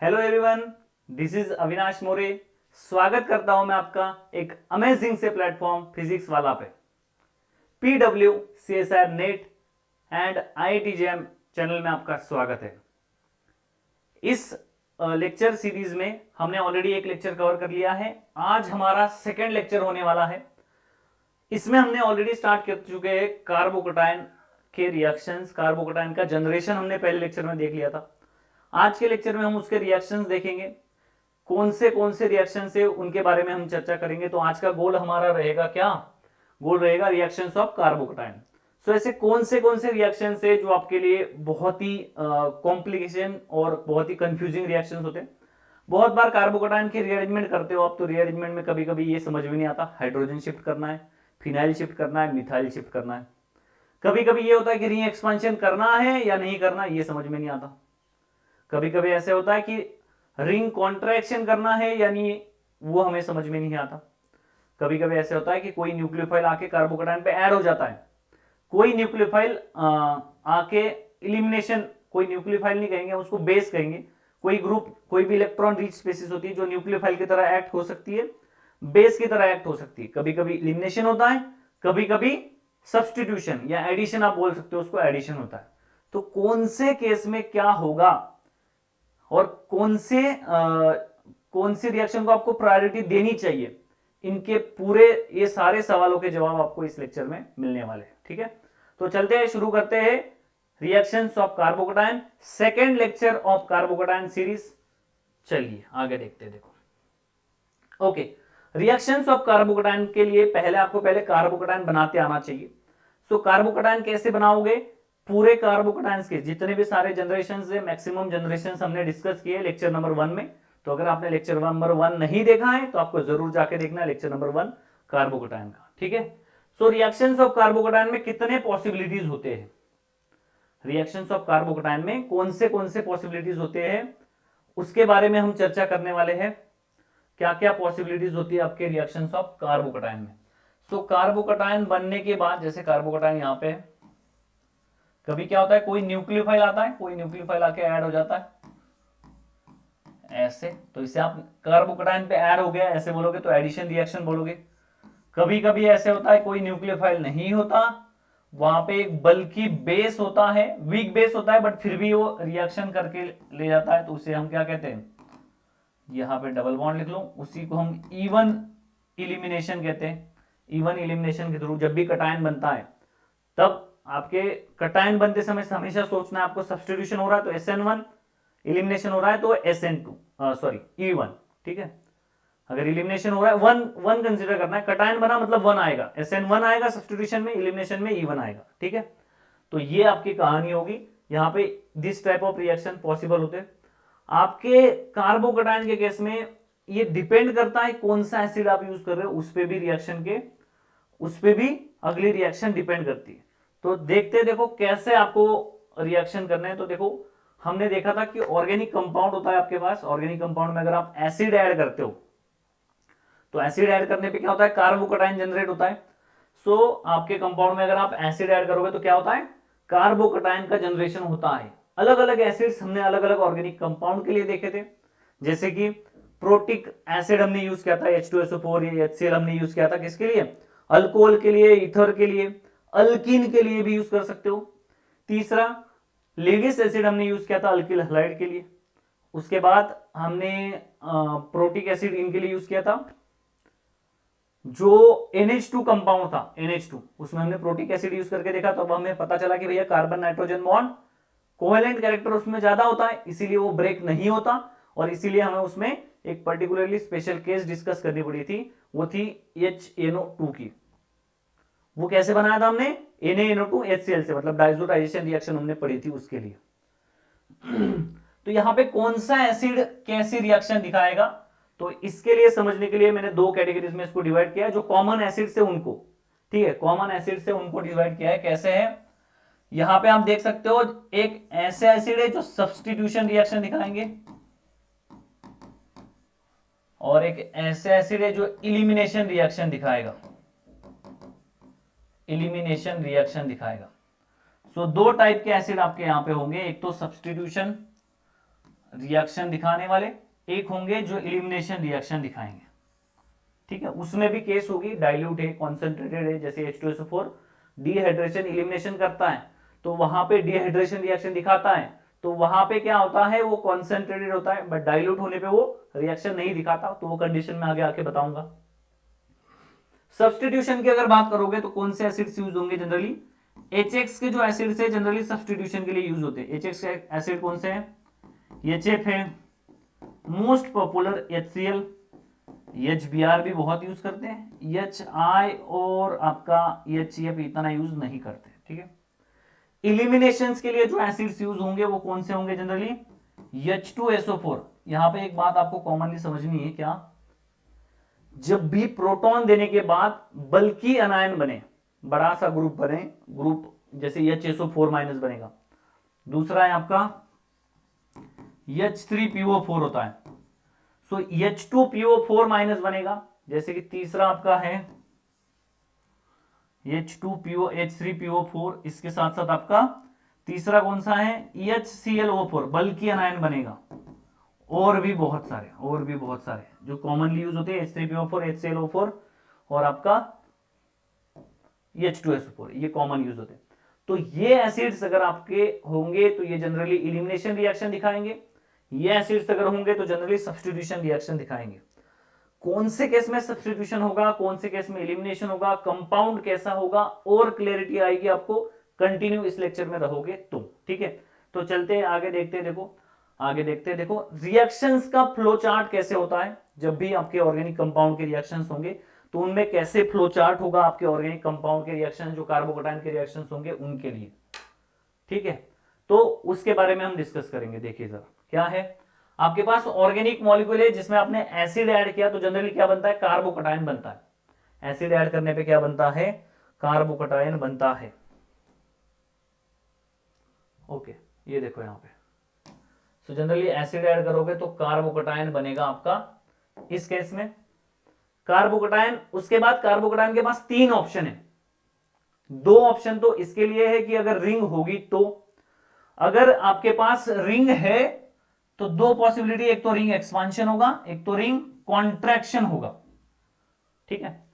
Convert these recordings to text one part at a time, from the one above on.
Hello everyone, this is Avinash More. स्वागत करता हूं मैं आपका एक अमेजिंग से प्लेटफॉर्म फिजिक्स वाला पे। PW CSIR NET and IIT JAM channel में आपका स्वागत है। इस लेक्चर सीरीज में हमने ऑलरेडी एक लेक्चर कवर कर लिया है। आज हमारा सेकेंड लेक्चर होने वाला है। इसमें हमने ऑलरेडी स्टार्ट कर चुके हैं कार्बोकटायन के रिएक्शंस। कार्बोकटायन का जनरेशन हमने पहले लेक्चर में देख लिया था। आज के लेक्चर में हम उसके रिएक्शंस देखेंगे, कौन से रिएक्शन से उनके बारे में हम चर्चा करेंगे। तो आज का गोल हमारा रहेगा क्या? गोल रहेगा रिएक्शंस ऑफ कार्बोकटायन। सो ऐसे कौन से रिएक्शन है जो आपके लिए बहुत ही कॉम्प्लिकेशन और बहुत ही कंफ्यूजिंग रिएक्शंस होते हैं। बहुत बार कार्बोकटायन के रीअरेंजमेंट करते हो आप, तो रीअरेंजमेंट में कभी कभी ये समझ में नहीं आता, हाइड्रोजन शिफ्ट करना है, फिनाइल शिफ्ट करना है, मिथाइल शिफ्ट करना है। कभी कभी ये होता है कि रिंग एक्सपेंशन करना है या नहीं करना, ये समझ में नहीं आता। कभी कभी ऐसे होता है कि रिंग कॉन्ट्रैक्शन करना है यानी वो हमें समझ में नहीं आता। कभी कभी ऐसे होता है कि कोई न्यूक्लियोफाइल आके कार्बोकटायन पे ऐड हो जाता है, कोई न्यूक्लियोफाइल आके इलिमिनेशन, कोई न्यूक्लियोफाइल नहीं कहेंगे, उसको बेस कहेंगे। कोई ग्रुप, कोई भी इलेक्ट्रॉन रिच स्पीशीज होती है जो न्यूक्लियोफाइल की तरह एक्ट हो सकती है, बेस की तरह एक्ट हो सकती है। कभी कभी इलिमिनेशन होता है, कभी कभी सब्सटीट्यूशन या एडिशन, आप बोल सकते हो उसको, एडिशन होता है। तो कौन से केस में क्या होगा और कौन से रिएक्शन को आपको प्रायोरिटी देनी चाहिए, इनके पूरे ये सारे सवालों के जवाब आपको इस लेक्चर में मिलने वाले हैं। ठीक है, तो चलते हैं, शुरू करते हैं reactions of carbocation, second lecture of carbocation series. चलिए आगे देखते हैं। देखो, ओके, रिएक्शंस ऑफ कार्बोकटायन के लिए आपको पहले कार्बोकटायन बनाते आना चाहिए। सो कार्बोकटायन कैसे बनाओगे? पूरे कार्बोकटायंस के जितने भी सारे जनरेशंस है, मैक्सिमम जनरेशंस हमने डिस्कस किए लेक्चर नंबर 1 में। तो अगर आपने लेक्चर नंबर 1 नहीं देखा है तो आपको जरूर जाके देखना है लेक्चर नंबर 1 कार्बोकटायन का। ठीक है, सो रिएक्शंस ऑफ कार्बोकटायन में कितने पॉसिबिलिटीज होते हैं? रिएक्शंस ऑफ कार्बोकटायन में कौन से पॉसिबिलिटीज होते हैं उसके बारे में हम चर्चा करने वाले हैं। क्या क्या पॉसिबिलिटीज होती है आपके रिएक्शंस ऑफ कार्बोकटायन में। सो कार्बोकटायन बनने के बाद, जैसे कार्बोकटायन यहां पे है, कभी क्या होता है, कोई न्यूक्लियोफाइल आता है, कोई न्यूक्लियोफाइल आके ऐड हो जाता है ऐसे, तो इसे आप कार्बोकटायन पे ऐड हो गया ऐसे बोलोगे तो एडिशन रिएक्शन बोलोगे। कभी कभी ऐसे होता है कोई न्यूक्लियोफाइल नहीं होता, वहां पे एक बल्कि बेस होता है, वीक बेस होता है, बट फिर भी वो रिएक्शन करके ले जाता है, तो उसे हम क्या कहते हैं, यहां पे डबल बॉन्ड लिख लो, उसी को हम इवन इलिमिनेशन कहते हैं। इवन इलिमिनेशन के थ्रू जब भी कटायन बनता है, तब आपके कटायन बनते समय हमेशा सोचना है आपको सब्स्टिट्यूशन हो रहा है तो SN1, इलिमिनेशन हो रहा है तो SN2, सॉरी E1। ठीक है, अगर इलिमिनेशन हो रहा है 1 कंसीडर करना है, कटायन बना मतलब 1 आएगा, SN1 आएगा सब्स्टिट्यूशन में, इलिमिनेशन में E1 आएगा। ठीक है, तो ये आपकी कहानी होगी। यहाँ पे this type of reaction possible होते हैं आपके कार्बोकटायन के केस में। ये डिपेंड करता है कौन सा एसिड आप यूज कर रहे हो, उस पर भी रिएक्शन के, उस पर भी अगली रिएक्शन डिपेंड करती है। तो देखते, देखो कैसे आपको रिएक्शन करने हैं। तो देखो, हमने देखा था कि ऑर्गेनिक कंपाउंड होता है आपके पास। ऑर्गेनिक कंपाउंड में अगर आप एसिड ऐड करते हो तो एसिड ऐड करने पे क्या होता है, कार्बोकटायन जनरेट होता है। सो आपके कंपाउंड में अगर आप एसिड ऐड करोगे तो क्या होता है, कार्बोकटायन का जनरेशन होता है। अलग अलग एसिड्स हमने अलग अलग ऑर्गेनिक कंपाउंड के लिए देखे थे, जैसे कि प्रोटिक एसिड हमने यूज किया था, H2SO4 या HCl हमने यूज किया था किसके लिए, अल्कोहल के लिए, ईथर के लिए, अल्किन के लिए भी यूज कर सकते हो। तीसरा लेविस एसिड हमने यूज किया था अल्किल हलाइड के लिए। उसके बाद हमने प्रोटिक एसिड इनके लिए यूज किया था। जो NH2 कंपाउंड था, NH2, उसमें हमने प्रोटिक एसिड यूज करके देखा, तो अब हमें पता चला कि भैया carbon nitrogen bond covalent character उसमें ज्यादा होता है, इसीलिए वो ब्रेक नहीं होता, और इसीलिए हमें उसमें एक पर्टिकुलरली स्पेशल केस डिस्कस करनी पड़ी थी, वो थी HNO2 की। वो कैसे बनाया था हमने, NaNO2 HCl से, मतलब डाइजोटाइजेशन रिएक्शन हमने पढ़ी थी उसके लिए। तो यहां पे कौन सा एसिड कैसी रिएक्शन दिखाएगा, तो इसके लिए समझने के लिए मैंने 2 कैटेगरीज में इसको डिवाइड किया है, जो कॉमन एसिड से उनको, ठीक है, कॉमन एसिड से उनको डिवाइड किया है। कैसे है, यहां पे आप देख सकते हो, एक ऐसे एसिड है जो सब्स्टिट्यूशन रिएक्शन दिखाएंगे, और एक ऐसे एसिड है जो इलिमिनेशन रिएक्शन दिखाएगा, इलिमिनेशन रिएक्शन दिखाएगा। सो 2 टाइप के एसिड आपके यहां पे होंगे, एक तो सब्स्टिट्यूशन रिएक्शन दिखाने वाले, एक होंगे जो इलिमिनेशन रिएक्शन दिखाएंगे। ठीक है, उसमें भी केस होगी, डाइल्यूट है, कॉन्सेंट्रेटेड है, जैसे H2SO4 डिहाइड्रेशन इलिमिनेशन करता है तो वहां पे डिहाइड्रेशन रिएक्शन दिखाता है, तो वहां पे क्या होता है, वो कॉन्सेंट्रेटेड होता है, बट डाइल्यूट होने पे वो रिएक्शन नहीं दिखाता, तो वो कंडीशन में आगे आके बताऊंगा। सब्स्टिट्यूशन की अगर बात करोगे तो कौन से एसिड्स यूज होंगे जनरली, HX के जो एसिड्स है जनरली सब्स्टिट्यूशन के लिए यूज होते हैं। HX एसिड कौन से हैं, HF है, मोस्ट पॉपुलर HCl, HBr भी बहुत यूज करते हैं, HI और आपका HCF इतना यूज नहीं करते। ठीक है, इलिमिनेशंस के लिए जो एसिड्स यूज होंगे वो कौन से होंगे जनरली, H2SO4। यहां पे एक बात आपको कॉमनली समझनी है, क्या, जब भी प्रोटॉन देने के बाद बल्कि अनायन बने, बड़ा सा ग्रुप बने, ग्रुप जैसे HSO4 माइनस बनेगा, दूसरा है आपका H3PO4 होता है, सो H2PO4 माइनस बनेगा, जैसे कि तीसरा आपका है H3PO4, इसके साथ साथ आपका तीसरा कौन सा है, HClO4 बल्कि अनायन बनेगा, और भी बहुत सारे जो कॉमनली यूज होते हैं, H3PO4, HClO4 और आपका H2SO4, ये कॉमन यूज होते हैं। तो ये एसिड्स अगर आपके होंगे तो ये जनरली इलिमिनेशन रिएक्शन दिखाएंगे, ये एसिड्स अगर होंगे तो जनरली सब्स्टिट्यूशन रिएक्शन दिखाएंगे। कौन से केस में सब्स्टिट्यूशन होगा, कौन से केस में एलिमिनेशन होगा, कंपाउंड कैसा होगा, और क्लैरिटी आएगी आपको कंटिन्यू इस लेक्चर में रहोगे तो। ठीक है, तो चलते हैं आगे, देखते हैं, देखो रिएक्शंस का फ्लो चार्ट कैसे होता है। जब भी आपके ऑर्गेनिक कंपाउंड के रिएक्शंस होंगे तो उनमें कैसे फ्लो चार्ट होगा आपके ऑर्गेनिक कंपाउंड के रिएक्शन, जो कार्बोकैटायन के रिएक्शंस होंगे उनके लिए। ठीक है, तो उसके बारे में हम डिस्कस करेंगे। देखिए जरा, क्या है आपके पास ऑर्गेनिक मॉलिक्यूल है जिसमें आपने एसिड ऐड किया तो जनरली क्या बनता है, कार्बोकैटायन बनता है। एसिड ऐड करने पे क्या बनता है, कार्बोकैटायन बनता है। ओके, ये देखो यहां पे, सो जनरली एसिड ऐड करोगे तो कार्बोकैटायन बनेगा आपका इस केस में कार्बोकैटायन। उसके बाद कार्बोकैटायन के पास तीन ऑप्शन है, दो ऑप्शन तो इसके लिए है कि अगर रिंग होगी तो, अगर आपके पास रिंग है तो दो पॉसिबिलिटी, एक तो रिंग एक्सपांशन होगा, एक तो रिंग कॉन्ट्रैक्शन होगा। ठीक है,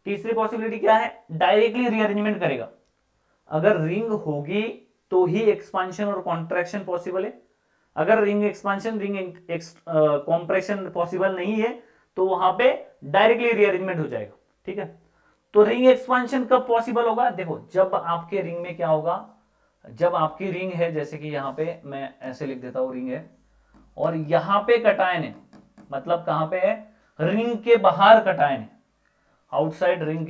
तीसरी पॉसिबिलिटी क्या है, डायरेक्टली रीअरेंजमेंट करेगा। अगर रिंग होगी तो ही एक्सपांशन और कॉन्ट्रैक्शन पॉसिबल है, अगर ring expansion ring compression possible नहीं है तो वहां पे डायरेक्टली रीअरेंजमेंट हो जाएगा। ठीक है, तो रिंग एक्सपांशन कब पॉसिबल होगा, देखो जब आपके रिंग में क्या होगा, जब आपकी रिंग है, जैसे कि यहां पे मैं ऐसे लिख देता हूं, रिंग है और यहां पे कटायन है, मतलब कहां पे है, रिंग के बाहर कटायन है, आउटसाइड रिंग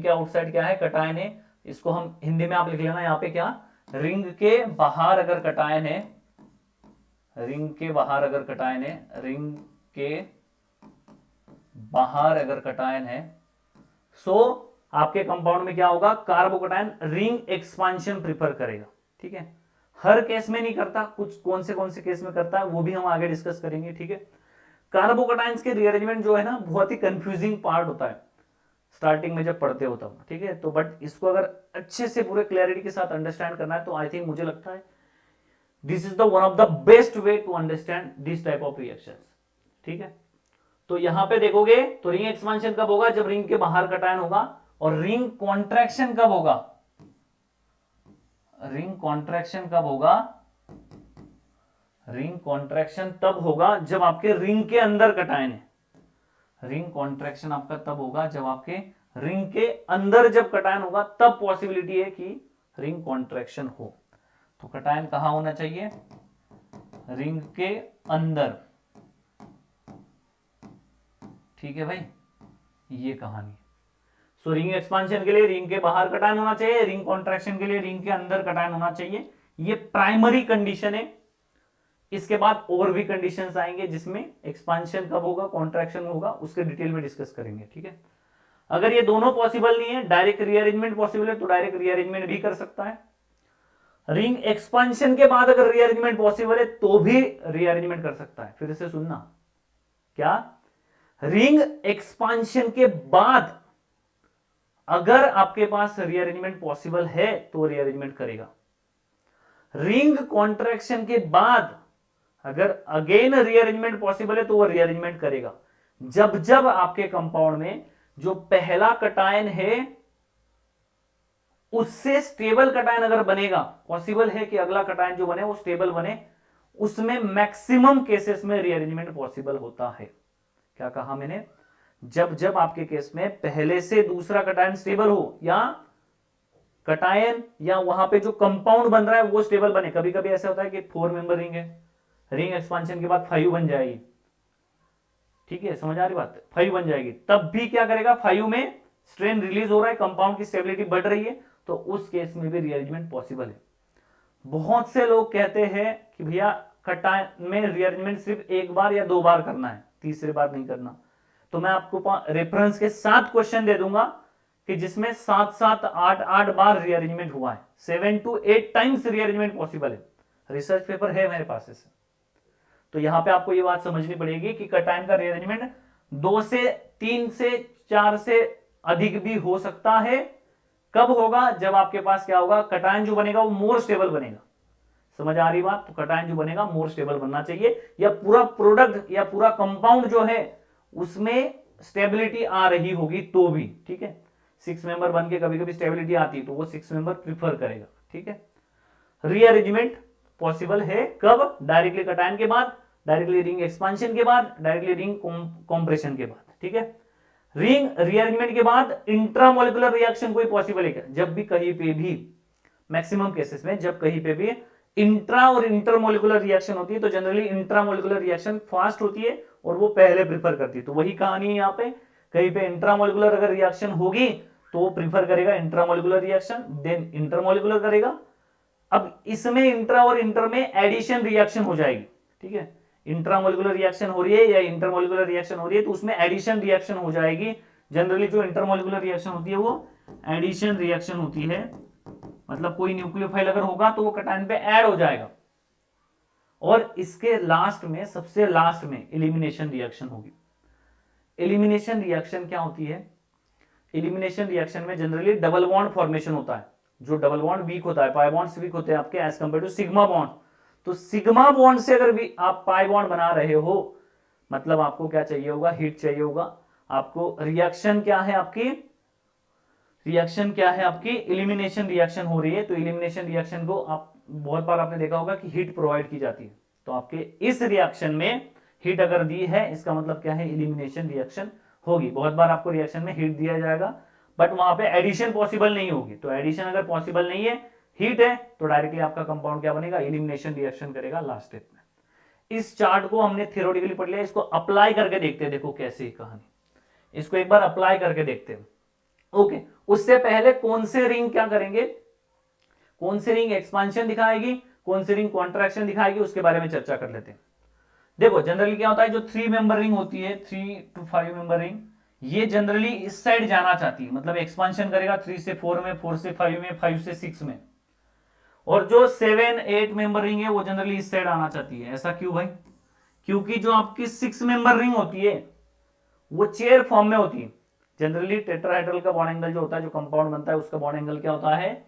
के आउटसाइड क्या है, कटायन है। इसको हम हिंदी में आप लिख लेना, यहां पे क्या, रिंग के बाहर अगर कटायन है, रिंग के बाहर अगर कटायन है, रिंग के बाहर अगर कटायन है, सो आपके कंपाउंड में क्या होगा, कार्बोकैटायन रिंग एक्सपांशन प्रिफर करेगा। ठीक है, हर केस में नहीं करता, कुछ कौन से केस में करता है वो भी हम आगे डिस्कस करेंगे। ठीक है, कार्बोकैटायंस के रीअरेंजमेंट जो है ना, बहुत ही कंफ्यूजिंग पार्ट होता है स्टार्टिंग में जब पढ़ते हो तब। ठीक है, तो बट इसको अगर अच्छे से पूरे क्लैरिटी के साथ अंडरस्टैंड करना है तो आई थिंक मुझे लगता है this is the one of the best way to understand this type of reactions. ठीक है, तो यहां पे देखोगे तो रिंग एक्सपांशन कब होगा, जब रिंग के बाहर कटायन होगा, और रिंग कॉन्ट्रैक्शन कब होगा, रिंग कॉन्ट्रैक्शन कब होगा, रिंग कॉन्ट्रैक्शन तब होगा जब आपके रिंग के अंदर कटायन है। रिंग कॉन्ट्रैक्शन आपका तब होगा जब आपके रिंग के अंदर जब कटायन होगा, तब पॉसिबिलिटी है कि रिंग कॉन्ट्रैक्शन हो। तो कटायन कहां होना चाहिए, रिंग के अंदर। ठीक है भाई, ये कहानी। सो रिंग एक्सपांशन के लिए रिंग के बाहर कटायन होना चाहिए, रिंग कॉन्ट्रैक्शन के लिए रिंग के अंदर कटायन होना चाहिए, ये प्राइमरी कंडीशन है। इसके बाद और भी कंडीशंस आएंगे जिसमें एक्सपांशन कब होगा, कॉन्ट्रैक्शन होगा, उसके डिटेल में डिस्कस करेंगे। ठीक है, अगर ये दोनों पॉसिबल नहीं है, डायरेक्ट रीअरेंजमेंट पॉसिबल है तो डायरेक्ट रीअरेंजमेंट भी कर सकता है। रिंग एक्सपांशन के बाद अगर रीअरेंजमेंट पॉसिबल है तो भी रीअरेंजमेंट कर सकता है। फिर से सुनना, क्या, रिंग एक्सपांशन के बाद अगर आपके पास रीअरेंजमेंट पॉसिबल है तो रीअरेंजमेंट करेगा। रिंग कॉन्ट्रैक्शन के बाद अगर अगेन रीअरेंजमेंट पॉसिबल है तो वो रीअरेंजमेंट करेगा। जब जब आपके कंपाउंड में जो पहला कटायन है उससे स्टेबल कटायन अगर बनेगा, पॉसिबल है कि अगला कटायन जो बने वो स्टेबल बने, उसमें मैक्सिमम केसेस में रीअरेंजमेंट पॉसिबल होता है। क्या कहा मैंने? जब जब आपके केस में पहले से दूसरा कटायन स्टेबल हो या कटायन या वहां पे जो कंपाउंड बन रहा है वो स्टेबल बने। कभी कभी ऐसा होता है कि 4 मेंबर रिंग है, रिंग एक्सपांशन के बाद 5 बन जाएगी, ठीक है, समझ आ रही बात? 5 बन जाएगी, तब भी क्या करेगा, 5 में स्ट्रेन रिलीज हो रहा है, कंपाउंड की स्टेबिलिटी बढ़ रही है, तो उस केस में भी रीअरेंजमेंट पॉसिबल है। बहुत से लोग कहते हैं कि भैया कटायन में रीअरेंजमेंट सिर्फ एक बार या 2 बार करना है, तीसरी बार नहीं करना। तो मैं आपको रेफरेंस के 7 क्वेश्चन दे दूंगा कि जिसमें 7-7, 8-8 बार रीअरेंजमेंट हुआ है, 7 to 8 टाइम्स रीअरेंजमेंट पॉसिबल है। रिसर्च पेपर है मेरे पास इससे। तो यहां पे आपको ये बात समझनी पड़ेगी कि कटायन का रीअरेंजमेंट 2 से 3 से 4 से अधिक भी हो सकता है। कब होगा? जब आपके पास क्या होगा, कटायन जो बनेगा वो मोर स्टेबल बनेगा। समझ आ रही बात? तो कटायन जो बनेगा मोर स्टेबल बनना चाहिए, या पूरा प्रोडक्ट या पूरा कंपाउंड जो है उसमें स्टेबिलिटी आ रही होगी तो भी, ठीक है। 6 मेंबर बन के कभी कभी स्टेबिलिटी आती है तो वो 6 मेंबर प्रीफर करेगा, ठीक है। रीअरेंजमेंट पॉसिबल है कब? डायरेक्टली कटायन के बाद, डायरेक्टली रिंग एक्सपांशन के बाद, डायरेक्टली रिंग कॉम्प्रेशन के बाद, ठीक है। रिंग रीअरेंजमेंट के बाद इंट्रामोलिकुलर रिएक्शन कोई पॉसिबल है क्या? जब भी कहीं पे भी, मैक्सिमम केसेस में जब कहीं पे भी इंट्रा और इंटरमोलिकुलर रिएक्शन होती है तो जनरली इंट्रामोलिकुलर रिएक्शन फास्ट होती है और वो पहले प्रीफर करती है। तो वही कहानी है यहाँ पे, कहीं पे इंट्रामोलिकुलर अगर रिएक्शन होगी तो वो प्रीफर करेगा इंट्रामोलिकुलर रिएक्शन, देन इंटरमोलिकुलर करेगा। अब इसमें इंट्रा और इंटर में एडिशन रिएक्शन हो जाएगी, ठीक है। इंट्रामोलिकुलर रिएक्शन हो रही है या इंटरमोलिकुलर रिएक्शन हो रही है तो उसमें एडिशन रिएक्शन हो जाएगी। जनरली जो इंटरमोलिकुलर रिएक्शन होती है वो एडिशन रिएक्शन होती है, मतलब कोई न्यूक्लियोफाइल अगर होगा तो वो कटायन पे ऐड हो जाएगा। और इसके लास्ट में, सबसे लास्ट में एलिमिनेशन रिएक्शन होगी। एलिमिनेशन रिएक्शन क्या होती है? एलिमिनेशन रिएक्शन में जनरली डबल बॉन्ड फॉर्मेशन होता है। जो डबल बॉन्ड वीक होता है, पाई बॉन्ड्स वीक होते हैं आपके as compare to sigma bond. तो सिग्मा बॉन्ड से अगर भी आप पाई बॉन्ड बना रहे हो, मतलब आपको क्या चाहिए होगा, हीट चाहिए होगा आपको। रिएक्शन क्या है आपकी? रिएक्शन क्या है आपकी? एलिमिनेशन रिएक्शन हो रही है, तो एलिमिनेशन रिएक्शन को आप बहुत बार आपने देखा होगा कि हीट प्रोवाइड की जाती है। तो आपके इस रिएक्शन में हीट अगर दी है, इसका मतलब क्या है, एलिमिनेशन रिएक्शन होगी। बहुत बार आपको रिएक्शन में हीट दिया जाएगा बट वहां पे एडिशन पॉसिबल नहीं होगी। तो एडिशन अगर पॉसिबल नहीं है, हीट है, तो डायरेक्टली आपका कंपाउंड क्या बनेगा, एलिमिनेशन रिएक्शन करेगा लास्ट स्टेप में। इस चार्ट को हमने थियोरेटिकली पढ़ लिया, इसको अप्लाई करके देखते हैं, देखो कैसे कहानी। इसको एक बार अप्लाई करके देखते हैं, ओके। उससे पहले कौन से रिंग क्या करेंगे, कौन सी रिंग एक्सपांशन दिखाएगी, कौन सी रिंग कॉन्ट्रैक्शन दिखाएगी, उसके बारे में चर्चा कर लेते हैं। देखो जनरली क्या होता है, जो 3 मेंबर रिंग होती है, 3 to 5 मेंबर रिंग, ये जनरली इस साइड जाना चाहती है, मतलब एक्सपांशन करेगा 3 से 4 में, 4 से 5 में, 5 से 6 में। और जो 7-8 मेंबर रिंग है वो जनरली इस साइड आना चाहती है। ऐसा क्यों भाई? क्योंकि जो आपकी 6 मेंबर रिंग होती है वो चेयर फॉर्म में होती है। जनरली टेट्राहेड्रल का बॉन्ड एंगल जो होता है, जो कंपाउंड बनता है उसका बॉन्ड एंगल क्या होता है,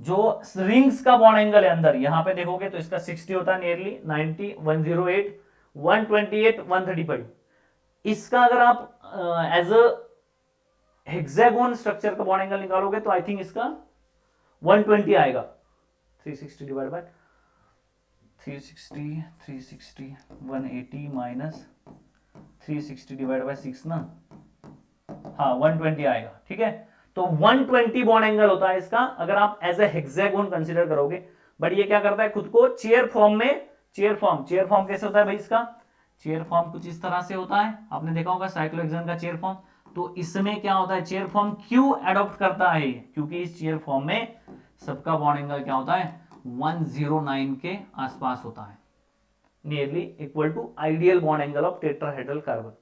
जो रिंग्स का बॉन्ड एंगल है अंदर, यहां पे देखोगे तो इसका 60 होता है, नियरली 90, 108, 128, 135। इसका अगर आप एज अ हेक्सागोन स्ट्रक्चर का बॉन्ड एंगल निकालोगे तो आई थिंक इसका 120 आएगा। 360 divide by 360, 360, 180 minus 360 divide by 6 ना, हाँ 120 आएगा, ठीक है। तो 120 बॉन्ड एंगल होता है इसका, अगर आप एज ए हेक्सागोन कंसीडर करोगे। बट ये क्या करता है, खुद को चेयर फॉर्म में, चेयर फॉर्म कैसे होता है भाई इसका? चेयर फॉर्म कुछ इस तरह से होता है, आपने देखा होगा साइक्लोहेक्सेन का चेयर फॉर्म। तो इसमें क्या होता है, चेयर फॉर्म क्यों एडॉप्ट करता है? क्योंकि इस चेयर फॉर्म में सबका बॉन्ड एंगल क्या होता है, 109 के आसपास होता है, nearly equal to ideal bond angle of tetrahedral carbon.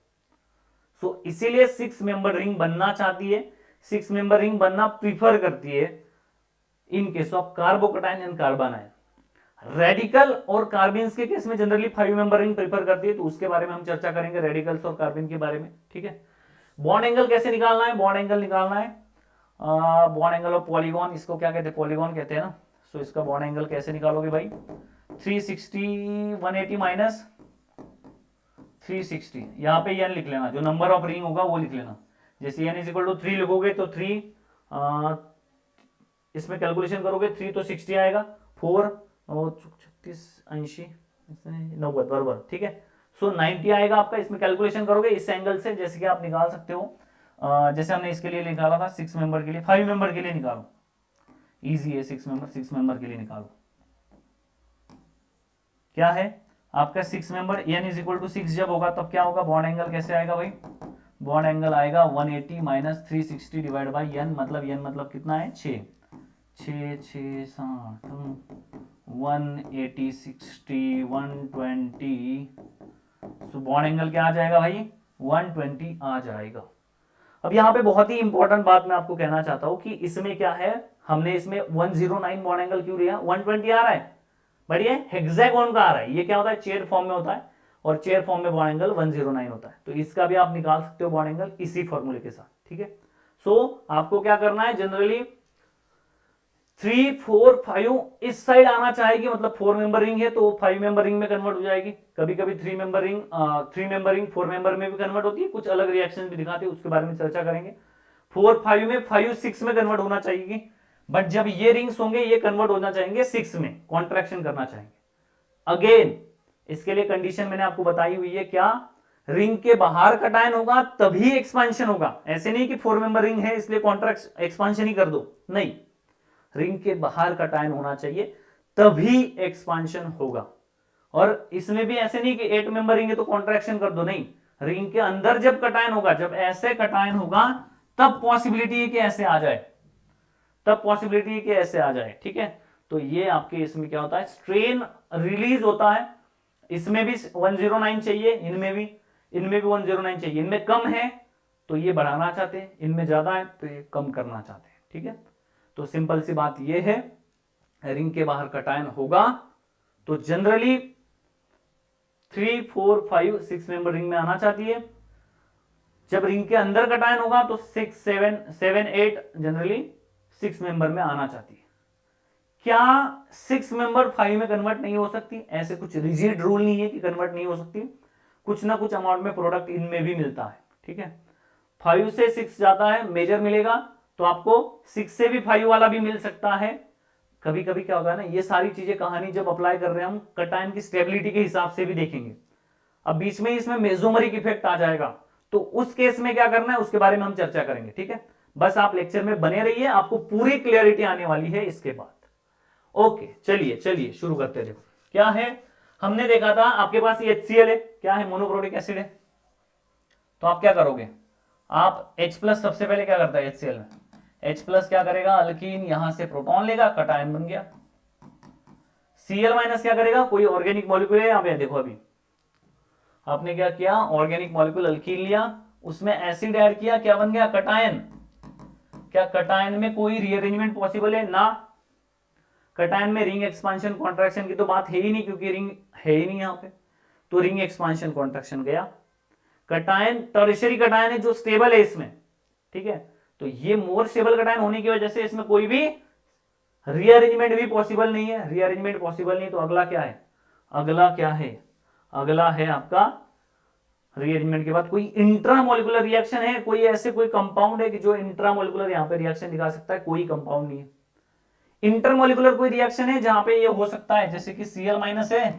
So इसीलिए 6 मेंबर रिंग बनना चाहती है, 6 मेंबर रिंग बनना प्रीफर करती है in case of carbocation and carbon ion. Radical और कार्बिन्स के केस में जनरली 5 मेंबर रिंग प्रीफर करती है, तो उसके बारे में हम चर्चा करेंगे, रेडिकल्स और कार्बिन के बारे में, ठीक है। बॉन्ड एंगल कैसे निकालना है? बॉन्ड एंगल निकालना है बॉन्ड एंगल ऑफ पॉलीगॉन, इसको क्या कहते हैं, पॉलीगॉन कहते हैं ना। सो इसका बॉन्ड एंगल कैसे निकालोगे भाई? 360 180 माइनस 360, यहाँ पे n लिख लेना, जो नंबर ऑफ रिंग होगा वो लिख लेना। जैसे n इज इक्वल टू 3 लिखोगे तो 3 इसमें कैलकुलेशन करोगे 3 तो 60 आएगा, 4 और 36 80 90 बराबर, ठीक है। सो 90 आएगा आपका, इसमें कैलकुलेशन करोगे इस एंगल से, जैसे कि आप निकाल सकते हो। जैसे हमने इसके लिए निकाला था 6 मेंबर के लिए, 5 मेंबर के लिए निकालो, इजी है। 6 मेंबर के लिए निकालो, क्या है आपका 6 member, n is equal to 6 जब होगा तब क्या होगा, बॉन्ड एंगल कैसे आएगा भाई, बॉन्ड एंगल आएगा 180 माइनस 360 डिवाइड बाई n, मतलब n मतलब कितना है 6 6 6 60 180 60 120, तो बॉन्ड एंगल क्या आ जाएगा भाई 120 आ जाएगा। अब यहाँ पे बहुत ही इंपॉर्टेंट बात मैं आपको कहना चाहता हूं कि इसमें क्या है, हमने इसमें 109 बॉन्ड एंगल क्यों लिया, 120 आ रहा है बट ये हेक्सागोन का आ रहा है, ये क्या होता है चेयर फॉर्म में होता है, और चेयर फॉर्म में बॉन्ड एंगल 109 होता है, तो इसका भी आप निकाल सकते हो बॉन्ड एंगल इसी फॉर्मूले के साथ, ठीक है। सो आपको क्या करना है, जनरली 3 4 5 इस साइड आना चाहेगी, मतलब 4 मेंबर रिंग है तो 5 मेंबर रिंग में कन्वर्ट हो जाएगी, कभी कभी 3 मेंबर रिंग 4 मेंबर में भी कन्वर्ट होती है, कुछ अलग रिएक्शन भी दिखाते हैं, उसके बारे में चर्चा करेंगे। 4 5 में 5 6 में कन्वर्ट होना चाहिए, बट जब ये रिंग्स होंगे ये कन्वर्ट होना चाहेंगे 6 में, कॉन्ट्रैक्शन करना चाहेंगे। अगेन इसके लिए कंडीशन मैंने आपको बताई हुई है, क्या रिंग के बाहर कटायन होगा तभी एक्सपांशन होगा, ऐसे नहीं कि 4 मेंबर रिंग है इसलिए कॉन्ट्रैक्ट एक्सपांशन ही कर दो, नहीं, रिंग के बाहर कटायन होना चाहिए तभी एक्सपांशन होगा। और इसमें भी ऐसे नहीं कि 8 मेंबर रिंग है तो कॉन्ट्रैक्शन कर दो, नहीं, रिंग के अंदर जब कटायन होगा, जब ऐसे कटायन होगा तब पॉसिबिलिटी है कि ऐसे आ जाए, तब पॉसिबिलिटी है कि ऐसे आ जाए, ठीक है। तो ये आपके इसमें क्या होता है, स्ट्रेन रिलीज होता है, इसमें भी 109 चाहिए, इनमें भी 109 चाहिए, इनमें कम है तो ये बढ़ाना चाहते हैं, इनमें ज्यादा है तो ये कम करना चाहते हैं, ठीक है। तो सिंपल सी बात ये है, रिंग के बाहर कटायन होगा तो जनरली 3 4 5 6 मेंबर रिंग में आना चाहती है, जब रिंग के अंदर कटायन होगा तो 6 7 7 8 जनरली 6 मेंबर में आना चाहती है। क्या 6 मेंबर 5 में कन्वर्ट नहीं हो सकती, ऐसे कुछ रिजिड रूल नहीं है कि कन्वर्ट नहीं हो सकती, कुछ ना कुछ अमाउंट में प्रोडक्ट इनमें भी मिलता है, ठीक है। 5 से 6 जाता है मेजर मिलेगा तो आपको 6 से भी 5 वाला भी मिल सकता है। कभी कभी क्या होगा ना, ये सारी चीजें कहानी जब अप्लाई कर रहे हैं हम कटायन की स्टेबिलिटी के हिसाब से भी देखेंगे। अब बीच में इसमें मेसोमेरिक इफेक्ट आ जाएगा तो उस केस में क्या करना है उसके बारे में हम चर्चा करेंगे, ठीक है। बस आप लेक्चर में बने रहिए, आपको पूरी क्लियरिटी आने वाली है इसके बाद। ओके चलिए चलिए शुरू करते हैं। देखो क्या है, हमने देखा था आपके पास ये HCl है, क्या है मोनोप्रोटिक एसिड है, तो आप क्या करोगे, आप H+ सबसे पहले क्या करता है HCl में, H+ क्या करेगा, अल्कीन यहां से प्रोटॉन लेगा, कटायन बन गया। Cl- क्या करेगा, कोई ऑर्गेनिक मॉलिक्यूल है यहाँ पे, देखो अभी आपने क्या किया, ऑर्गेनिक मॉलिक्यूल अल्कीन लिया, उसमें एसिड ऐड किया, क्या बन गया कटायन। क्या कटायन में कोई रीअरेंजमेंट पॉसिबल है ना, कटायन में रिंग एक्सपांशन कॉन्ट्रैक्शन की तो बात है ही नहीं क्योंकि रिंग है ही नहीं यहाँ पे, तो रिंग एक्सपांशन कॉन्ट्रैक्शन गया। कटायन टर्शियरी कटायन है जो स्टेबल है इसमें, ठीक है, तो ये मोर स्टेबल कटायन होने की वजह से इसमें कोई भी रीअरेंजमेंट भी पॉसिबल नहीं है, रीअरेंजमेंट पॉसिबल नहीं, तो अगला क्या है, अगला क्या है, अगला है आपका रीअरेंजमेंट के बाद कोई इंट्रामोलिकुलर रिएक्शन है, कोई ऐसे कोई कंपाउंड है कि जो इंट्रामोलिकुलर यहाँ पे रिएक्शन दिखा सकता है, कोई कंपाउंड नहीं है। इंटरमोलिकुलर कोई रिएक्शन है जहां पे ये हो सकता है, जैसे कि Cl- है,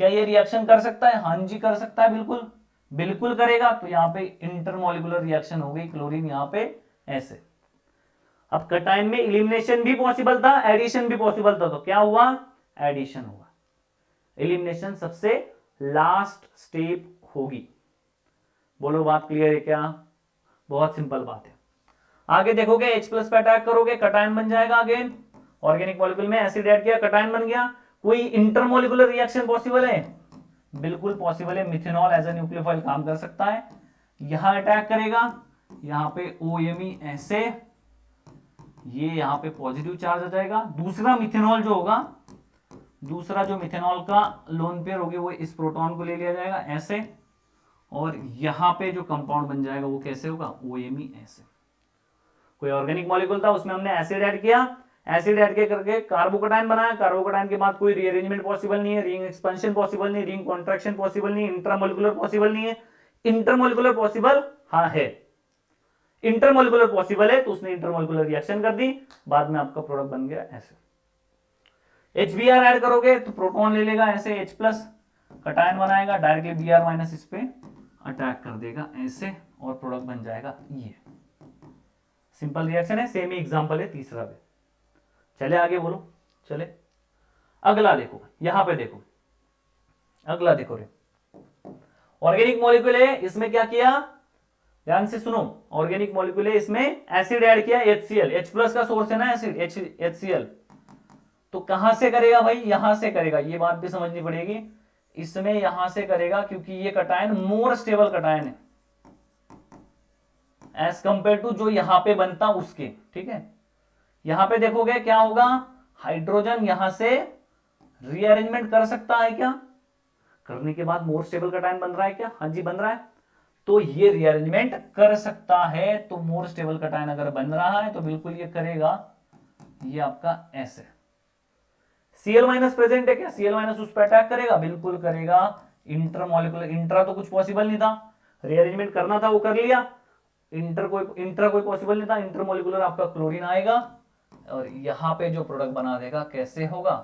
क्या ये रिएक्शन कर सकता है, हाँ जी कर सकता है, बिल्कुल बिल्कुल करेगा, तो यहाँ पे इंटरमोलिकुलर रिएक्शन हो गई, क्लोरीन यहाँ पे ऐसे। अब कटायन में इलिमिनेशन भी पॉसिबल था, एडिशन भी पॉसिबल था, तो क्या हुआ, एडिशन हुआ। इलिमिनेशन सबसे लास्ट स्टेप होगी, बोलो बात क्लियर है क्या, बहुत सिंपल बात है। आगे देखोगे H+ पे अटैक करोगे, कटायन बन जाएगा, अगेन ऑर्गेनिक मॉलिक्यूल में एसिड ऐड किया, कटायन बन गया। कोई इंटरमोलिकुलर रिएक्शन पॉसिबल है, बिल्कुल पॉसिबल है, मिथेनॉल एज ए न्यूक्लियोफाइल काम कर सकता है, यहां अटैक करेगा, यहां पे OMe ऐसे, ये यहां पे पॉजिटिव चार्ज आ जाएगा। दूसरा मिथेनॉल जो होगा, दूसरा जो मिथेनॉल का लोन पेयर होगी वो इस प्रोटॉन को ले लिया जाएगा ऐसे, और यहां पे जो कंपाउंड बन जाएगा वो कैसे होगा, OMe ऐसे। कोई ऑर्गेनिक मॉलिक्यूल था उसमें हमने एसिड ऐड किया, एसिड ऐड के करके कार्बोकेटाइन बनाया, कार्बोकेटाइन के बाद कोई रीअरेंजमेंट पॉसिबल नहीं है, रिंग एक्सपेंशन पॉसिबल नहीं, रिंग कॉन्ट्रैक्शन पॉसिबल नहीं, इंट्रामोलिकुलर पॉसिबल नहीं है। इंटरमोलिकुलर पॉसिबल हाँ है, इंटरमोलिकुलर पॉसिबल है, तो उसने इंटरमोलिकुलर रिएक्शन कर दी, बाद में आपका प्रोडक्ट बन गया ऐसे। HBr ऐड करोगे तो प्रोटॉन ले लेगा ऐसे H प्लस, कटायन बनाएगा, डायरेक्टली Br माइनस इस पे अटैक कर देगा ऐसे, और प्रोडक्ट बन जाएगा ये। सिंपल रिएक्शन है, सेम ही एग्जांपल है तीसरा भी। चले आगे बोलो, चले अगला देखो, यहां पे देखो, अगला देखो रे, ऑर्गेनिक मॉलिक्यूल है, इसमें क्या किया, ध्यान से सुनो, ऑर्गेनिक मॉलिक्यूल है, इसमें एसिड ऐड किया HCl, H प्लस का सोर्स है ना एसिड HCl, तो कहां से करेगा भाई, यहां से करेगा, ये बात भी समझनी पड़ेगी, इसमें यहां से करेगा, क्योंकि ये कटायन मोर स्टेबल कटायन है एज कंपेयर टू जो यहां पे बनता उसके, ठीक है। यहां पे देखोगे क्या होगा, हाइड्रोजन यहां से रीअरेंजमेंट कर सकता है क्या, करने के बाद मोर स्टेबल कटायन बन रहा है क्या, हाँ जी बन रहा है, तो ये रीअरेंजमेंट कर सकता है, तो मोर स्टेबल कटायन अगर बन रहा है तो बिल्कुल ये करेगा, ये आपका ऐसे। Cl माइनस प्रेजेंट है क्या, Cl माइनस उस पर अटैक करेगा, बिल्कुल करेगा। इंटरमोलिकुलर, इंट्रा तो कुछ पॉसिबल नहीं था, रीअरेंजमेंट करना था वो कर लिया, इंट्रा कोई पॉसिबल नहीं था, इंटरमोलिकुलर आपका क्लोरीन आएगा, और यहां पे जो प्रोडक्ट बना देगा, कैसे होगा,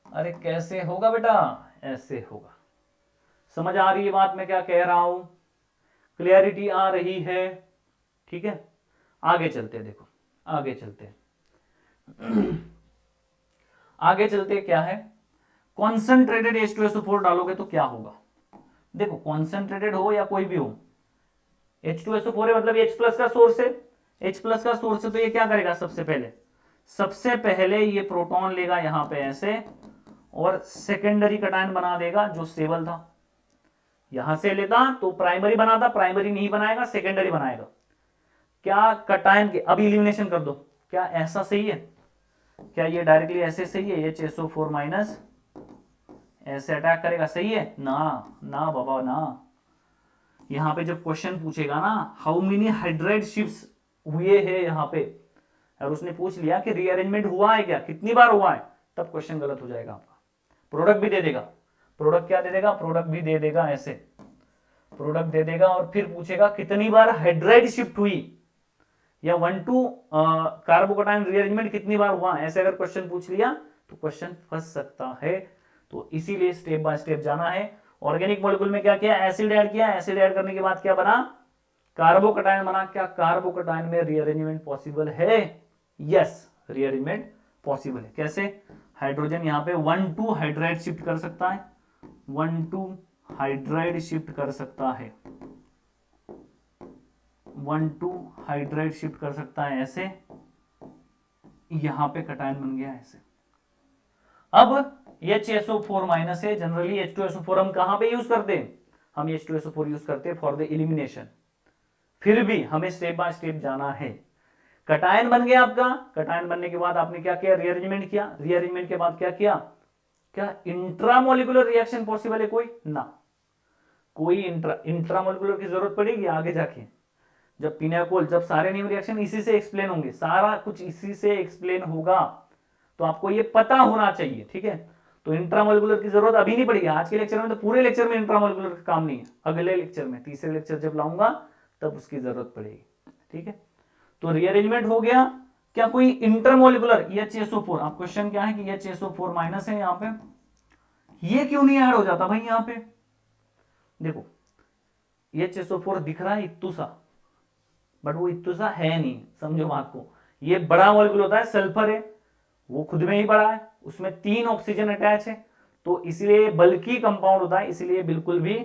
अरे कैसे होगा बेटा, ऐसे होगा। समझ आ रही है बात मैं क्या कह रहा हूं, क्लियरिटी आ रही है, ठीक है। आगे चलते हैं, देखो आगे चलते हैं आगे चलते क्या है, कॉन्सेंट्रेटेड H2SO4 डालोगे तो क्या होगा, देखो कॉन्सेंट्रेटेड हो या कोई भी हो, H2SO4 है मतलब H प्लस का सोर्स है, H प्लस का सोर्स है, तो ये क्या करेगा, सबसे पहले ये प्रोटॉन लेगा यहां पे ऐसे, और सेकेंडरी कटायन बना देगा जो स्टेबल था, यहां से लेता तो प्राइमरी बनाता, प्राइमरी नहीं बनाएगा, सेकेंडरी बनाएगा, क्या कटायन के, अभी इलिमिनेशन कर दो, क्या ऐसा सही है, क्या ये डायरेक्टली ऐसे सही है, HSO4 माइनस ऐसे अटैक करेगा, सही है ना, ना बाबा ना। यहां पे जब क्वेश्चन पूछेगा ना, हाउ मेनी हाइड्राइड शिफ्ट्स हुए हैं यहां पे, और उसने पूछ लिया कि रीअरेंजमेंट हुआ है क्या, कितनी बार हुआ है, तब क्वेश्चन गलत हो जाएगा आपका। प्रोडक्ट भी दे देगा, प्रोडक्ट क्या दे देगा, प्रोडक्ट भी दे देगा ऐसे, प्रोडक्ट दे देगा, और फिर पूछेगा कितनी बार हाइड्राइड शिफ्ट हुई, या 1 to कार्बोकेटाइन रीअरेंजमेंट कितनी बार हुआ, ऐसे अगर क्वेश्चन पूछ लिया तो क्वेश्चन फंस सकता है, तो इसीलिए स्टेप बाय स्टेप जाना है। ऑर्गेनिक मॉलिक्यूल में क्या किया, एसिड ऐड किया, एसिड ऐड करने के बाद क्या बना, कार्बोकेटाइन बना, क्या कार्बोकेटाइन में रीअरेंजमेंट पॉसिबल है, यस रीअरेंजमेंट पॉसिबल है, कैसे, हाइड्रोजन यहां पे 1 to हाइड्राइड शिफ्ट कर सकता है, 1 to हाइड्राइड शिफ्ट कर सकता है, 1 to हाइड्राइड शिफ्ट कर सकता है ऐसे, यहां पे कटायन बन गया ऐसे। अब HSO4 माइनस है, जनरली H2SO4 हम कहां पे यूज करते हैं, हम H2SO4 यूज करते हैं फॉर द एलिमिनेशन, फिर भी हमें स्टेप बाय स्टेप जाना है। कटायन बन गया आपका, कटायन बनने के बाद आपने क्या किया, रीअरेंजमेंट किया, रीअरेंजमेंट के बाद क्या किया, क्या इंट्रामोलिकुलर रिएक्शन पॉसिबल है कोई, ना, कोई इंट्रामोलिकुलर की जरूरत पड़ेगी आगे जाके, जब पिनाकोल, जब सारे न्यू रिएक्शन इसी से एक्सप्लेन होंगे, सारा कुछ इसी से एक्सप्लेन होगा, तो आपको ये पता होना चाहिए, ठीक है। तो इंट्रामोलिकुलर की जरूरत अभी नहीं पड़ेगी, आज के लेक्चर में, तो पूरे लेक्चर में इंट्रामोलिकुलर का काम नहीं है, अगले लेक्चर में, तीसरे लेक्चर जब लाऊंगा तब उसकी जरूरत पड़ेगी, ठीक है। तो रीअरेंजमेंट हो गया, क्या कोई इंटरमोलिकुलर HSO4, अब क्वेश्चन क्या है कि HSO4 माइनस है यहां पे, ये क्यों नहीं ऐड हो जाता भाई, यहां पे देखो HSO4 दिख रहा है इत्तू सा, बट वो इत्तू सा है नहीं, समझो बात को, ये बड़ा मॉलिक्यूल होता है, सल्फर है, वो खुद में ही बड़ा है, उसमें 3 ऑक्सीजन अटैच है, तो इसलिए बल्कि कंपाउंड होता है, इसलिए बिल्कुल भी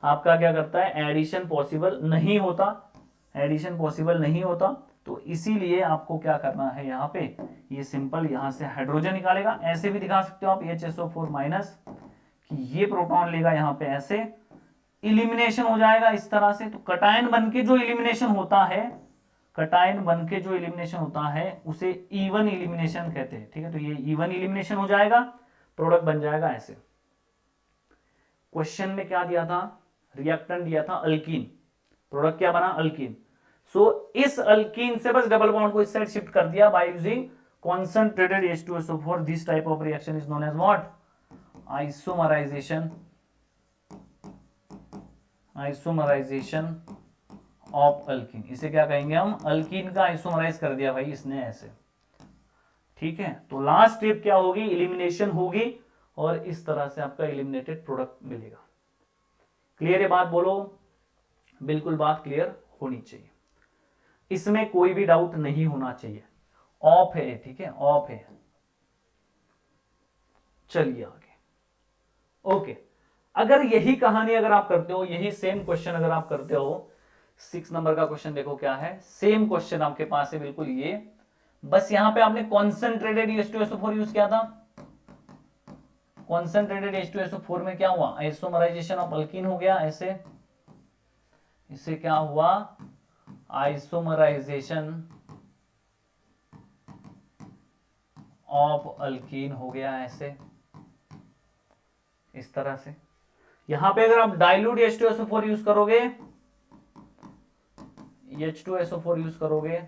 आपका क्या करता है, एडिशन पॉसिबल नहीं होता, एडिशन पॉसिबल नहीं होता, तो इसीलिए आपको क्या करना है, यहाँ पे ये सिंपल यहां से हाइड्रोजन निकालेगा, ऐसे भी दिखा सकते हो आप HSO4 माइनस, कि ये प्रोटॉन लेगा यहां पे ऐसे, इलिमिनेशन हो जाएगा इस तरह से, तो कटायन बनके जो इलिमिनेशन होता है, कटायन बनके जो इलिमिनेशन होता है उसे इवन इलिमिनेशन कहते हैं, ठीक है। तो ये इवन इलिमिनेशन हो जाएगा, प्रोडक्ट बन जाएगा ऐसे। क्वेश्चन में क्या दिया था, रिएक्टेंट दिया था अल्कीन, प्रोडक्ट क्या बना, अल्कीन। सो इस अल्कीन से बस डबल बॉन्ड को इस साइड शिफ्ट कर दिया by using concentrated H2SO4, this type of reaction is known as what? Isomerization of alkyne. इसे क्या कहेंगे हम? अल्कीन का आइसोमराइज कर दिया भाई इसने ऐसे, ठीक है। तो लास्ट स्टेप क्या होगी? इलिमिनेशन होगी और इस तरह से आपका इलिमिनेटेड प्रोडक्ट मिलेगा। क्लियर है बात? बोलो, बिल्कुल बात क्लियर होनी चाहिए, इसमें कोई भी डाउट नहीं होना चाहिए। ऑफ है, ठीक है, ऑफ है। चलिए आगे। ओके, अगर यही कहानी अगर आप करते हो, यही सेम क्वेश्चन अगर आप करते हो, 6 नंबर का क्वेश्चन देखो क्या है। सेम क्वेश्चन आपके पास है बिल्कुल ये, बस यहां पे आपने कॉन्सेंट्रेटेड H2SO4 यूज किया था। कॉन्सेंट्रेटेड H2SO4 में क्या हुआ? आइसोमराइजेशन ऑफ अल्कीन हो गया ऐसे, इसे क्या हुआ? आइसोमराइजेशन ऑफ अल्कीन हो गया ऐसे, इस तरह से। यहां पे अगर आप डाइल्यूट H2SO4 यूज करोगे, H2SO4 यूज करोगे,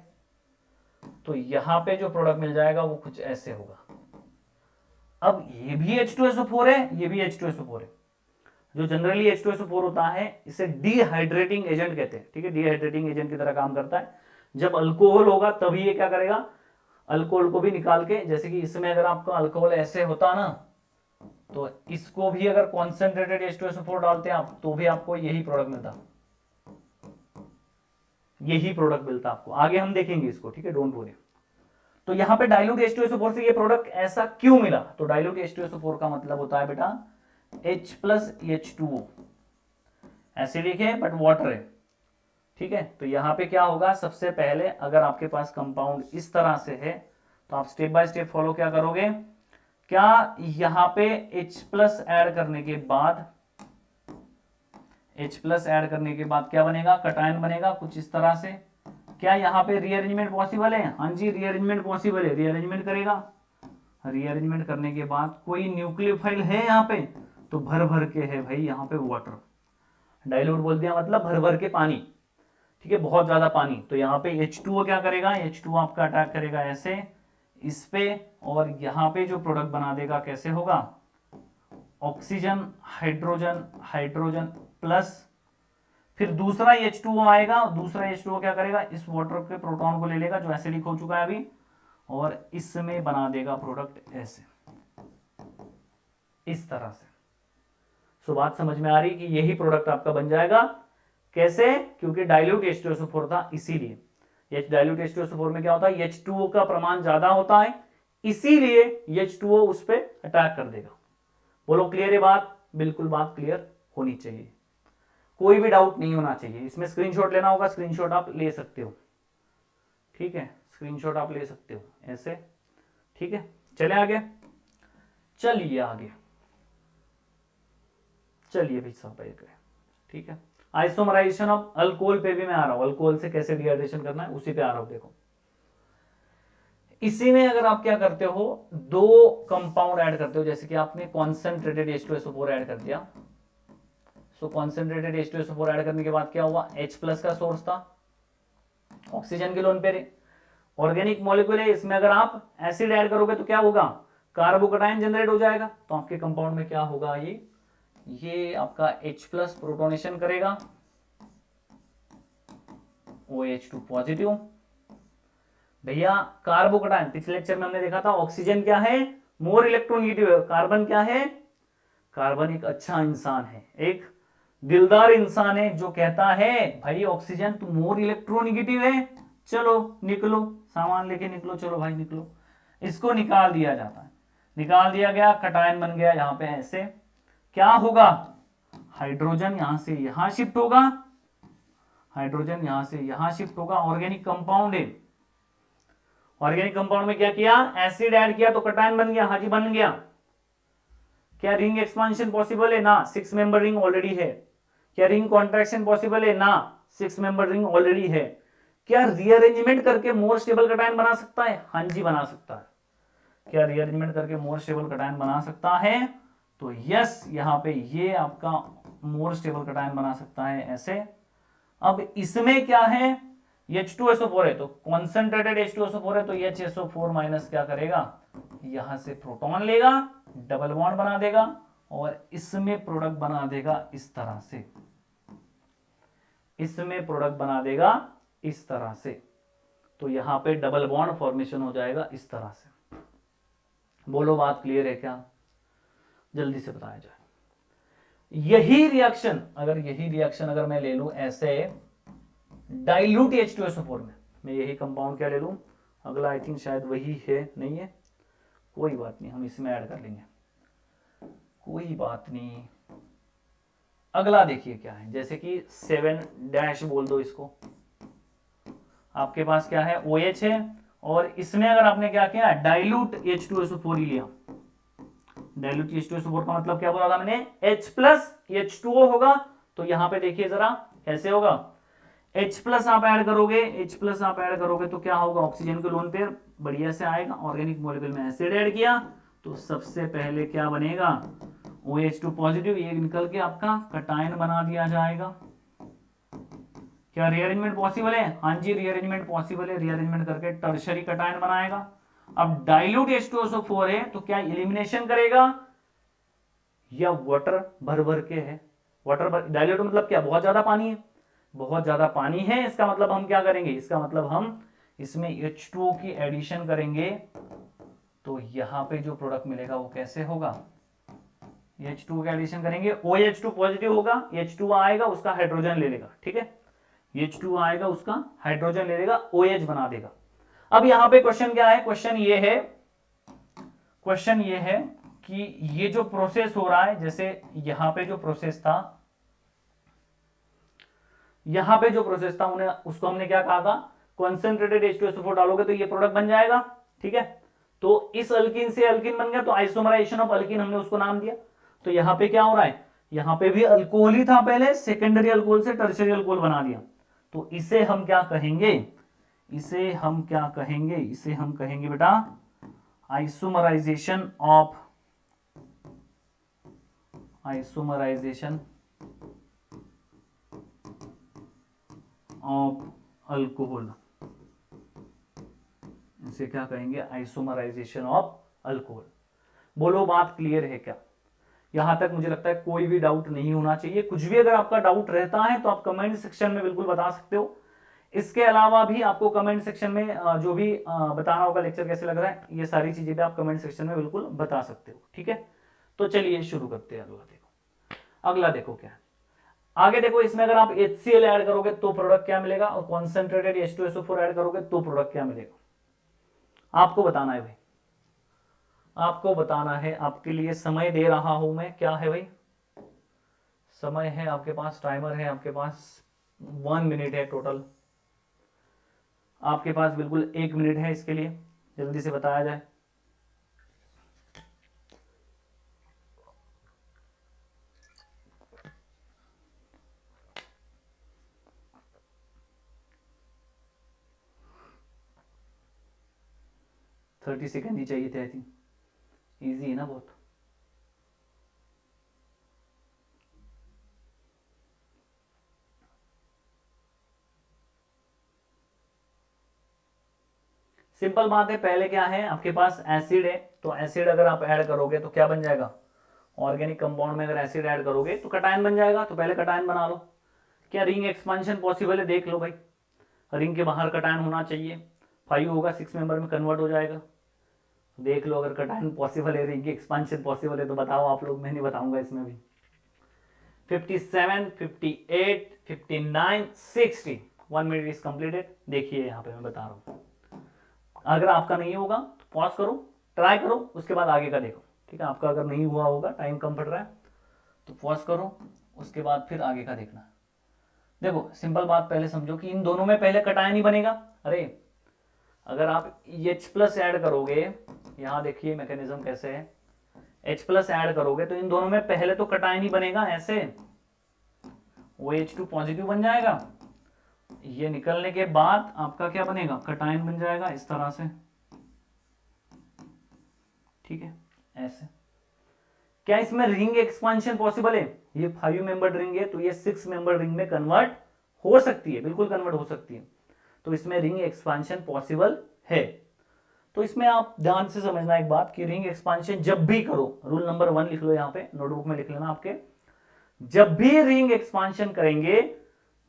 तो यहां पे जो प्रोडक्ट मिल जाएगा वो कुछ ऐसे होगा। अब ये भी H2SO4 है, ये भी H2SO4 है। जो जनरली H2SO4 होता है इसे डिहाइड्रेटिंग एजेंट कहते हैं, ठीक है, डिहाइड्रेटिंग एजेंट की तरह काम करता है। जब अल्कोहल होगा तभी ये क्या करेगा? अल्कोहल को भी निकाल के, जैसे कि इसमें अगर आपका अल्कोहल ऐसे होता ना, तो इसको भी अगर कॉन्सेंट्रेटेड H2SO4 डालते हैं आप, तो भी आपको यही प्रोडक्ट मिलता, यही प्रोडक्ट मिलता आपको। आगे हम देखेंगे इसको, ठीक है, डोंट वरी। तो यहां पे डाइल्यूट H2SO4 से ये प्रोडक्ट ऐसा क्यों मिला? तो डाइल्यूट H2SO4 का मतलब होता है बेटा H प्लस H2O, एसिडिक है बट वाटर है, ठीक है। तो यहां पे क्या होगा? सबसे पहले अगर आपके पास कंपाउंड इस तरह से है तो आप स्टेप बाय स्टेप फॉलो क्या करोगे? क्या यहां पे H प्लस ऐड करने के बाद, H प्लस ऐड करने के बाद क्या बनेगा? कटायन बनेगा कुछ इस तरह से। क्या यहाँ पे रीअरेंजमेंट पॉसिबल है? हाँ जी, रीअरेंजमेंट पॉसिबल है। रीअरेंजमेंट करेगा, रीअरेंजमेंट करने के बाद कोई न्यूक्लियोफाइल है यहाँ पे, तो भर भर के है भाई यहाँ पे वाटर। डाइल्यूट बोल दिया मतलब भर भर के पानी, ठीक है, बहुत ज्यादा पानी। तो यहाँ पे H2O क्या करेगा? H2O आपका अटैक करेगा ऐसे इस पे, और यहाँ पे जो प्रोडक्ट बना देगा कैसे होगा? ऑक्सीजन हाइड्रोजन, हाइड्रोजन प्लस फिर दूसरा H2O आएगा। दूसरा H2O क्या करेगा? इस वाटर के प्रोटॉन को ले लेगा जो एसिडिक हो चुका है अभी, और इसमें बना देगा प्रोडक्ट ऐसे, इस तरह से। सो बात समझ में आ रही कि यही प्रोडक्ट आपका बन जाएगा। कैसे? क्योंकि डाइल्यूट H2SO4 था इसीलिए। डाइल्यूट H2SO4 में क्या होता है? H2O का प्रमाण ज्यादा होता है, इसीलिए H2O उस पर अटैक कर देगा। बोलो क्लियर है बात? बिल्कुल बात क्लियर होनी चाहिए, कोई भी डाउट नहीं होना चाहिए। इसमें स्क्रीनशॉट लेना होगा, स्क्रीनशॉट आप ले सकते हो, ठीक है, स्क्रीनशॉट आप ले सकते हो ऐसे, ठीक है। चले आगे, चलिए आगे, चलिए भाई साहब एक, ठीक है। आइसोमराइजेशन ऑफ अल्कोहल पे भी मैं आ रहा हूं, अल्कोहल से कैसे डिहाइड्रेशन करना है उसी पे आ रहा हूं। देखो इसी में अगर आप क्या करते हो, दो कंपाउंड ऐड करते हो, जैसे कि आपने कॉन्सेंट्रेटेड H2SO4 ऐड कर दिया। सो कॉन्सेंट्रेटेड H2SO4 ऐड करने के बाद क्या हुआ? H प्लस का सोर्स था, ऑक्सीजन के लोन पेयर, ऑर्गेनिक मॉलिक्यूल है, इसमें अगर आप एसिड ऐड करोगे तो क्या होगा? कार्बोकटायन जनरेट हो जाएगा। तो आपके कंपाउंड में क्या होगा? ये आपका H प्लस प्रोटोनेशन करेगा, OH2 पॉजिटिव। भैया कार्बोकटायन पिछले लेक्चर में हमने देखा था, ऑक्सीजन क्या है? मोर इलेक्ट्रोनेगेटिव है। कार्बन क्या है? कार्बन एक अच्छा इंसान है, एक दिलदार इंसान है, जो कहता है भाई ऑक्सीजन तुम मोर इलेक्ट्रोनेगेटिव है, चलो निकलो, सामान लेके निकलो, चलो भाई निकलो। इसको निकाल दिया जाता है, निकाल दिया गया, कटायन बन गया यहां पे ऐसे। क्या होगा? हाइड्रोजन यहां से यहां शिफ्ट होगा, हाइड्रोजन यहां से यहां शिफ्ट होगा। ऑर्गेनिक कंपाउंड है, ऑर्गेनिक कंपाउंड में क्या किया? एसिड ऐड किया तो कटायन बन गया, हाजी बन गया। क्या रिंग एक्सपांशन पॉसिबल है? ना, 6 मेंबर रिंग ऑलरेडी है। क्या रिंग कॉन्ट्रैक्शन पॉसिबल है? ना, 6 मेंबर रिंग ऑलरेडी है। क्या रीअरेंजमेंट करके मोर स्टेबल कटायन बना सकता है? हाँ जी बना सकता है। क्या रीअरेंजमेंट करके मोर स्टेबल कटायन बना सकता है? तो यस, यहां पे ये आपका मोर स्टेबल कटायन बना सकता है ऐसे। अब इसमें क्या है? H2SO4 है तो कॉन्सेंट्रेटेड H2SO4 है तो HSO4 माइनस क्या करेगा, यहां से प्रोटॉन लेगा, डबल बॉन्ड बना देगा और इसमें प्रोडक्ट बना देगा इस तरह से, इसमें प्रोडक्ट बना देगा इस तरह से। तो यहां पे डबल बॉन्ड फॉर्मेशन हो जाएगा इस तरह से। बोलो बात क्लियर है क्या, जल्दी से बताया जाए। यही रिएक्शन अगर मैं ले लूं ऐसे डाइल्यूट H2SO4 में, मैं यही कंपाउंड क्या ले लूं, अगला आई थिंक शायद वही है, नहीं है, कोई बात नहीं, हम इसमें ऐड कर लेंगे, कोई बात नहीं। अगला देखिए क्या है, जैसे कि 7 बोल दो इसको, आपके पास क्या है OH है और इसमें अगर आपने क्या किया डाइल्यूट H2SO4 ही लिया। डाइल्यूट H2SO4 का मतलब क्या बोला था मैंने, H प्लस H2O होगा। तो यहां पे देखिए जरा कैसे होगा, H प्लस आप ऐड करोगे तो क्या होगा, ऑक्सीजन के लोन पेयर बढ़िया से आएगा, ऑर्गेनिक मॉलिक्यूल में एसिड ऐड किया तो सबसे पहले क्या बनेगा OH2 पॉजिटिव, ये निकल के आपका कटायन बना दिया जाएगा। क्या रीअरेंजमेंट पॉसिबल है, हाँ जी रीअरेंजमेंट पॉसिबल है, रीअरेंजमेंट करके टर्शरी कटायन बनाएगा। अब डाइल्यूट H2SO4 है तो क्या एलिमिनेशन करेगा या वाटर भर भर के है, वाटर डाइल्यूट मतलब क्या, बहुत ज्यादा पानी है, बहुत ज्यादा पानी है, इसका मतलब हम क्या करेंगे, इसका मतलब हम इसमें H2O की एडिशन करेंगे तो यहां पे जो प्रोडक्ट मिलेगा वो कैसे होगा, H2O का एडिशन करेंगे, OH2 पॉजिटिव होगा, H2O आएगा उसका हाइड्रोजन ले लेगा, ठीक है, H2O आएगा उसका हाइड्रोजन ले लेगा, OH बना देगा। अब यहां पे क्वेश्चन क्या है, क्वेश्चन ये है कि ये जो प्रोसेस हो रहा है, जैसे यहां पे जो प्रोसेस था उन्हें उसको हमने क्या कहा था, कॉन्सेंट्रेटेड H2SO4 डालोगे तो ये प्रोडक्ट बन जाएगा, ठीक है। तो इस अल्किन से अल्किन बन गया तो आइसोमराइजेशन ऑफ अल्किन हमने उसको नाम दिया। तो यहां पे क्या हो रहा है, यहां पे भी अल्कोहल ही था पहले, सेकेंडरी अल्कोहल से टर्शियरी अल्कोहल बना दिया। तो इसे हम क्या कहेंगे, इसे हम कहेंगे बेटा आइसोमराइजेशन ऑफ अल्कोहल, इसे क्या कहेंगे आइसोमराइजेशन ऑफ अल्कोहल। बोलो बात क्लियर है क्या, यहां तक मुझे लगता है कोई भी डाउट नहीं होना चाहिए। कुछ भी अगर आपका डाउट रहता है तो आप कमेंट सेक्शन में बिल्कुल बता सकते हो। इसके अलावा भी आपको कमेंट सेक्शन में जो भी बताना होगा लेक्चर कैसे लग रहा है, ये सारी चीजें भी आप कमेंट सेक्शन में बिल्कुल बता सकते हो, ठीक है। तो चलिए शुरू करते हैं। अगला देखो क्या है, आगे देखो, इसमें अगर आप HCl ऐड करोगे तो प्रोडक्ट क्या मिलेगा, और कॉन्सेंट्रेटेड H2SO4 ऐड करोगे तो प्रोडक्ट क्या मिलेगा, आपको बताना है भाई, आपको बताना है। आपके लिए समय दे रहा हूं मैं, क्या है भाई, समय है आपके पास, टाइमर है आपके पास, 1 मिनट है टोटल आपके पास, बिल्कुल 1 मिनट है इसके लिए, जल्दी से बताया जाए। थर्टी सेकेंड ही चाहिए थे, आई थिंक ईजी है ना बहुत। सिंपल बात है, पहले क्या है आपके पास एसिड है, तो एसिड अगर आप ऐड करोगे तो क्या बन जाएगा, ऑर्गेनिक कंपाउंड में अगर एसिड ऐड करोगे तो कटायन बन जाएगा। तो पहले कटायन बना लो। क्या रिंग एक्सपांशन पॉसिबल है, देख लो भाई, रिंग के बाहर कटायन होना चाहिए, 5 होगा 6 मेंबर में कन्वर्ट हो जाएगा। देख लो अगर कटायन पॉसिबल है, रिंग की एक्सपांशन पॉसिबल है तो बताओ आप लोग, मैं नहीं बताऊंगा इसमें भी। 57, 58, 59, 60, 1 मिनट इज कंप्लीटेड। देखिए यहाँ पे मैं बता रहा हूँ, अगर आपका नहीं होगा तो पॉज करो, ट्राई करो, उसके बाद आगे का देखो, ठीक है। आपका अगर नहीं हुआ होगा, टाइम कम पड़ रहा है तो पॉज करो, उसके बाद फिर आगे का देखना। देखो सिंपल बात पहले समझो कि इन दोनों में पहले कटायन ही बनेगा। अरे अगर आप H प्लस ऐड करोगे, यहां देखिए मैकेनिज्म कैसे है, H प्लस ऐड करोगे तो इन दोनों में पहले तो कटायन ही बनेगा, ऐसे OH2 पॉजिटिव बन जाएगा, ये निकलने के बाद आपका क्या बनेगा, कटायन बन जाएगा इस तरह से, ठीक है ऐसे। क्या इसमें रिंग एक्सपांशन पॉसिबल है, ये 5 मेंबर रिंग है तो ये 6 मेंबर रिंग में कन्वर्ट हो सकती है, बिल्कुल कन्वर्ट हो सकती है। तो इसमें रिंग एक्सपांशन पॉसिबल है। तो इसमें आप ध्यान से समझना एक बात कि रिंग एक्सपांशन जब भी करो, रूल नंबर 1 लिख लो, यहां पे नोटबुक में लिख लेना आपके, जब भी रिंग एक्सपांशन करेंगे,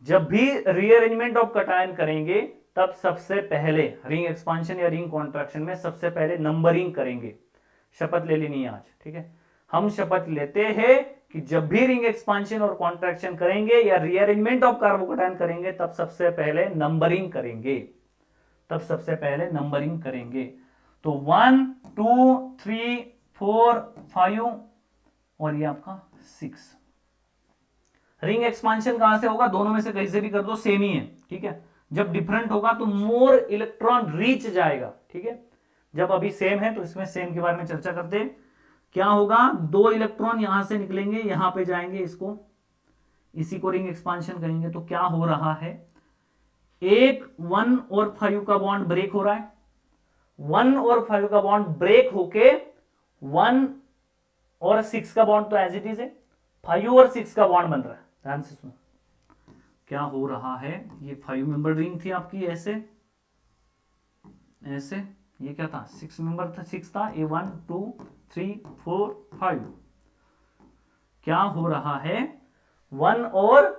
जब भी रीअरेंजमेंट ऑफ कटायन करेंगे, तब सबसे पहले रिंग एक्सपांशन या रिंग कॉन्ट्रैक्शन में सबसे पहले नंबरिंग करेंगे। शपथ ले लेनी है आज, ठीक है। हम शपथ लेते हैं कि जब भी रिंग एक्सपांशन और कॉन्ट्रैक्शन करेंगे या रीअरेंजमेंट ऑफ कार्बोकैटायन करेंगे, तब सबसे पहले नंबरिंग करेंगे, तब सबसे पहले नंबरिंग करेंगे। तो 1 2 3 4 5 और ये आपका 6। रिंग एक्सपांशन कहां से होगा? दोनों में से कहीं से भी कर दो, सेम ही है, ठीक है। जब डिफरेंट होगा तो मोर इलेक्ट्रॉन रीच जाएगा, ठीक है। जब अभी सेम है तो इसमें सेम के बारे में चर्चा करते हैं। क्या होगा? 2 इलेक्ट्रॉन यहां से निकलेंगे, यहां पे जाएंगे, इसको इसी को रिंग एक्सपांशन करेंगे। तो क्या हो रहा है? एक 1 और 5 का बॉन्ड ब्रेक हो रहा है, 1 और 5 का बॉन्ड ब्रेक होके 1 और 6 का बॉन्ड तो एज इट इज है, 5 और 6 का बॉन्ड बन रहा है। ध्यान से सुनो क्या हो रहा है। ये 5 मेंबर रिंग थी आपकी, ऐसे ऐसे, ये क्या था? 6 मेंबर था, 6 था, ये 1 2 3 4 5। क्या हो रहा है? 1 और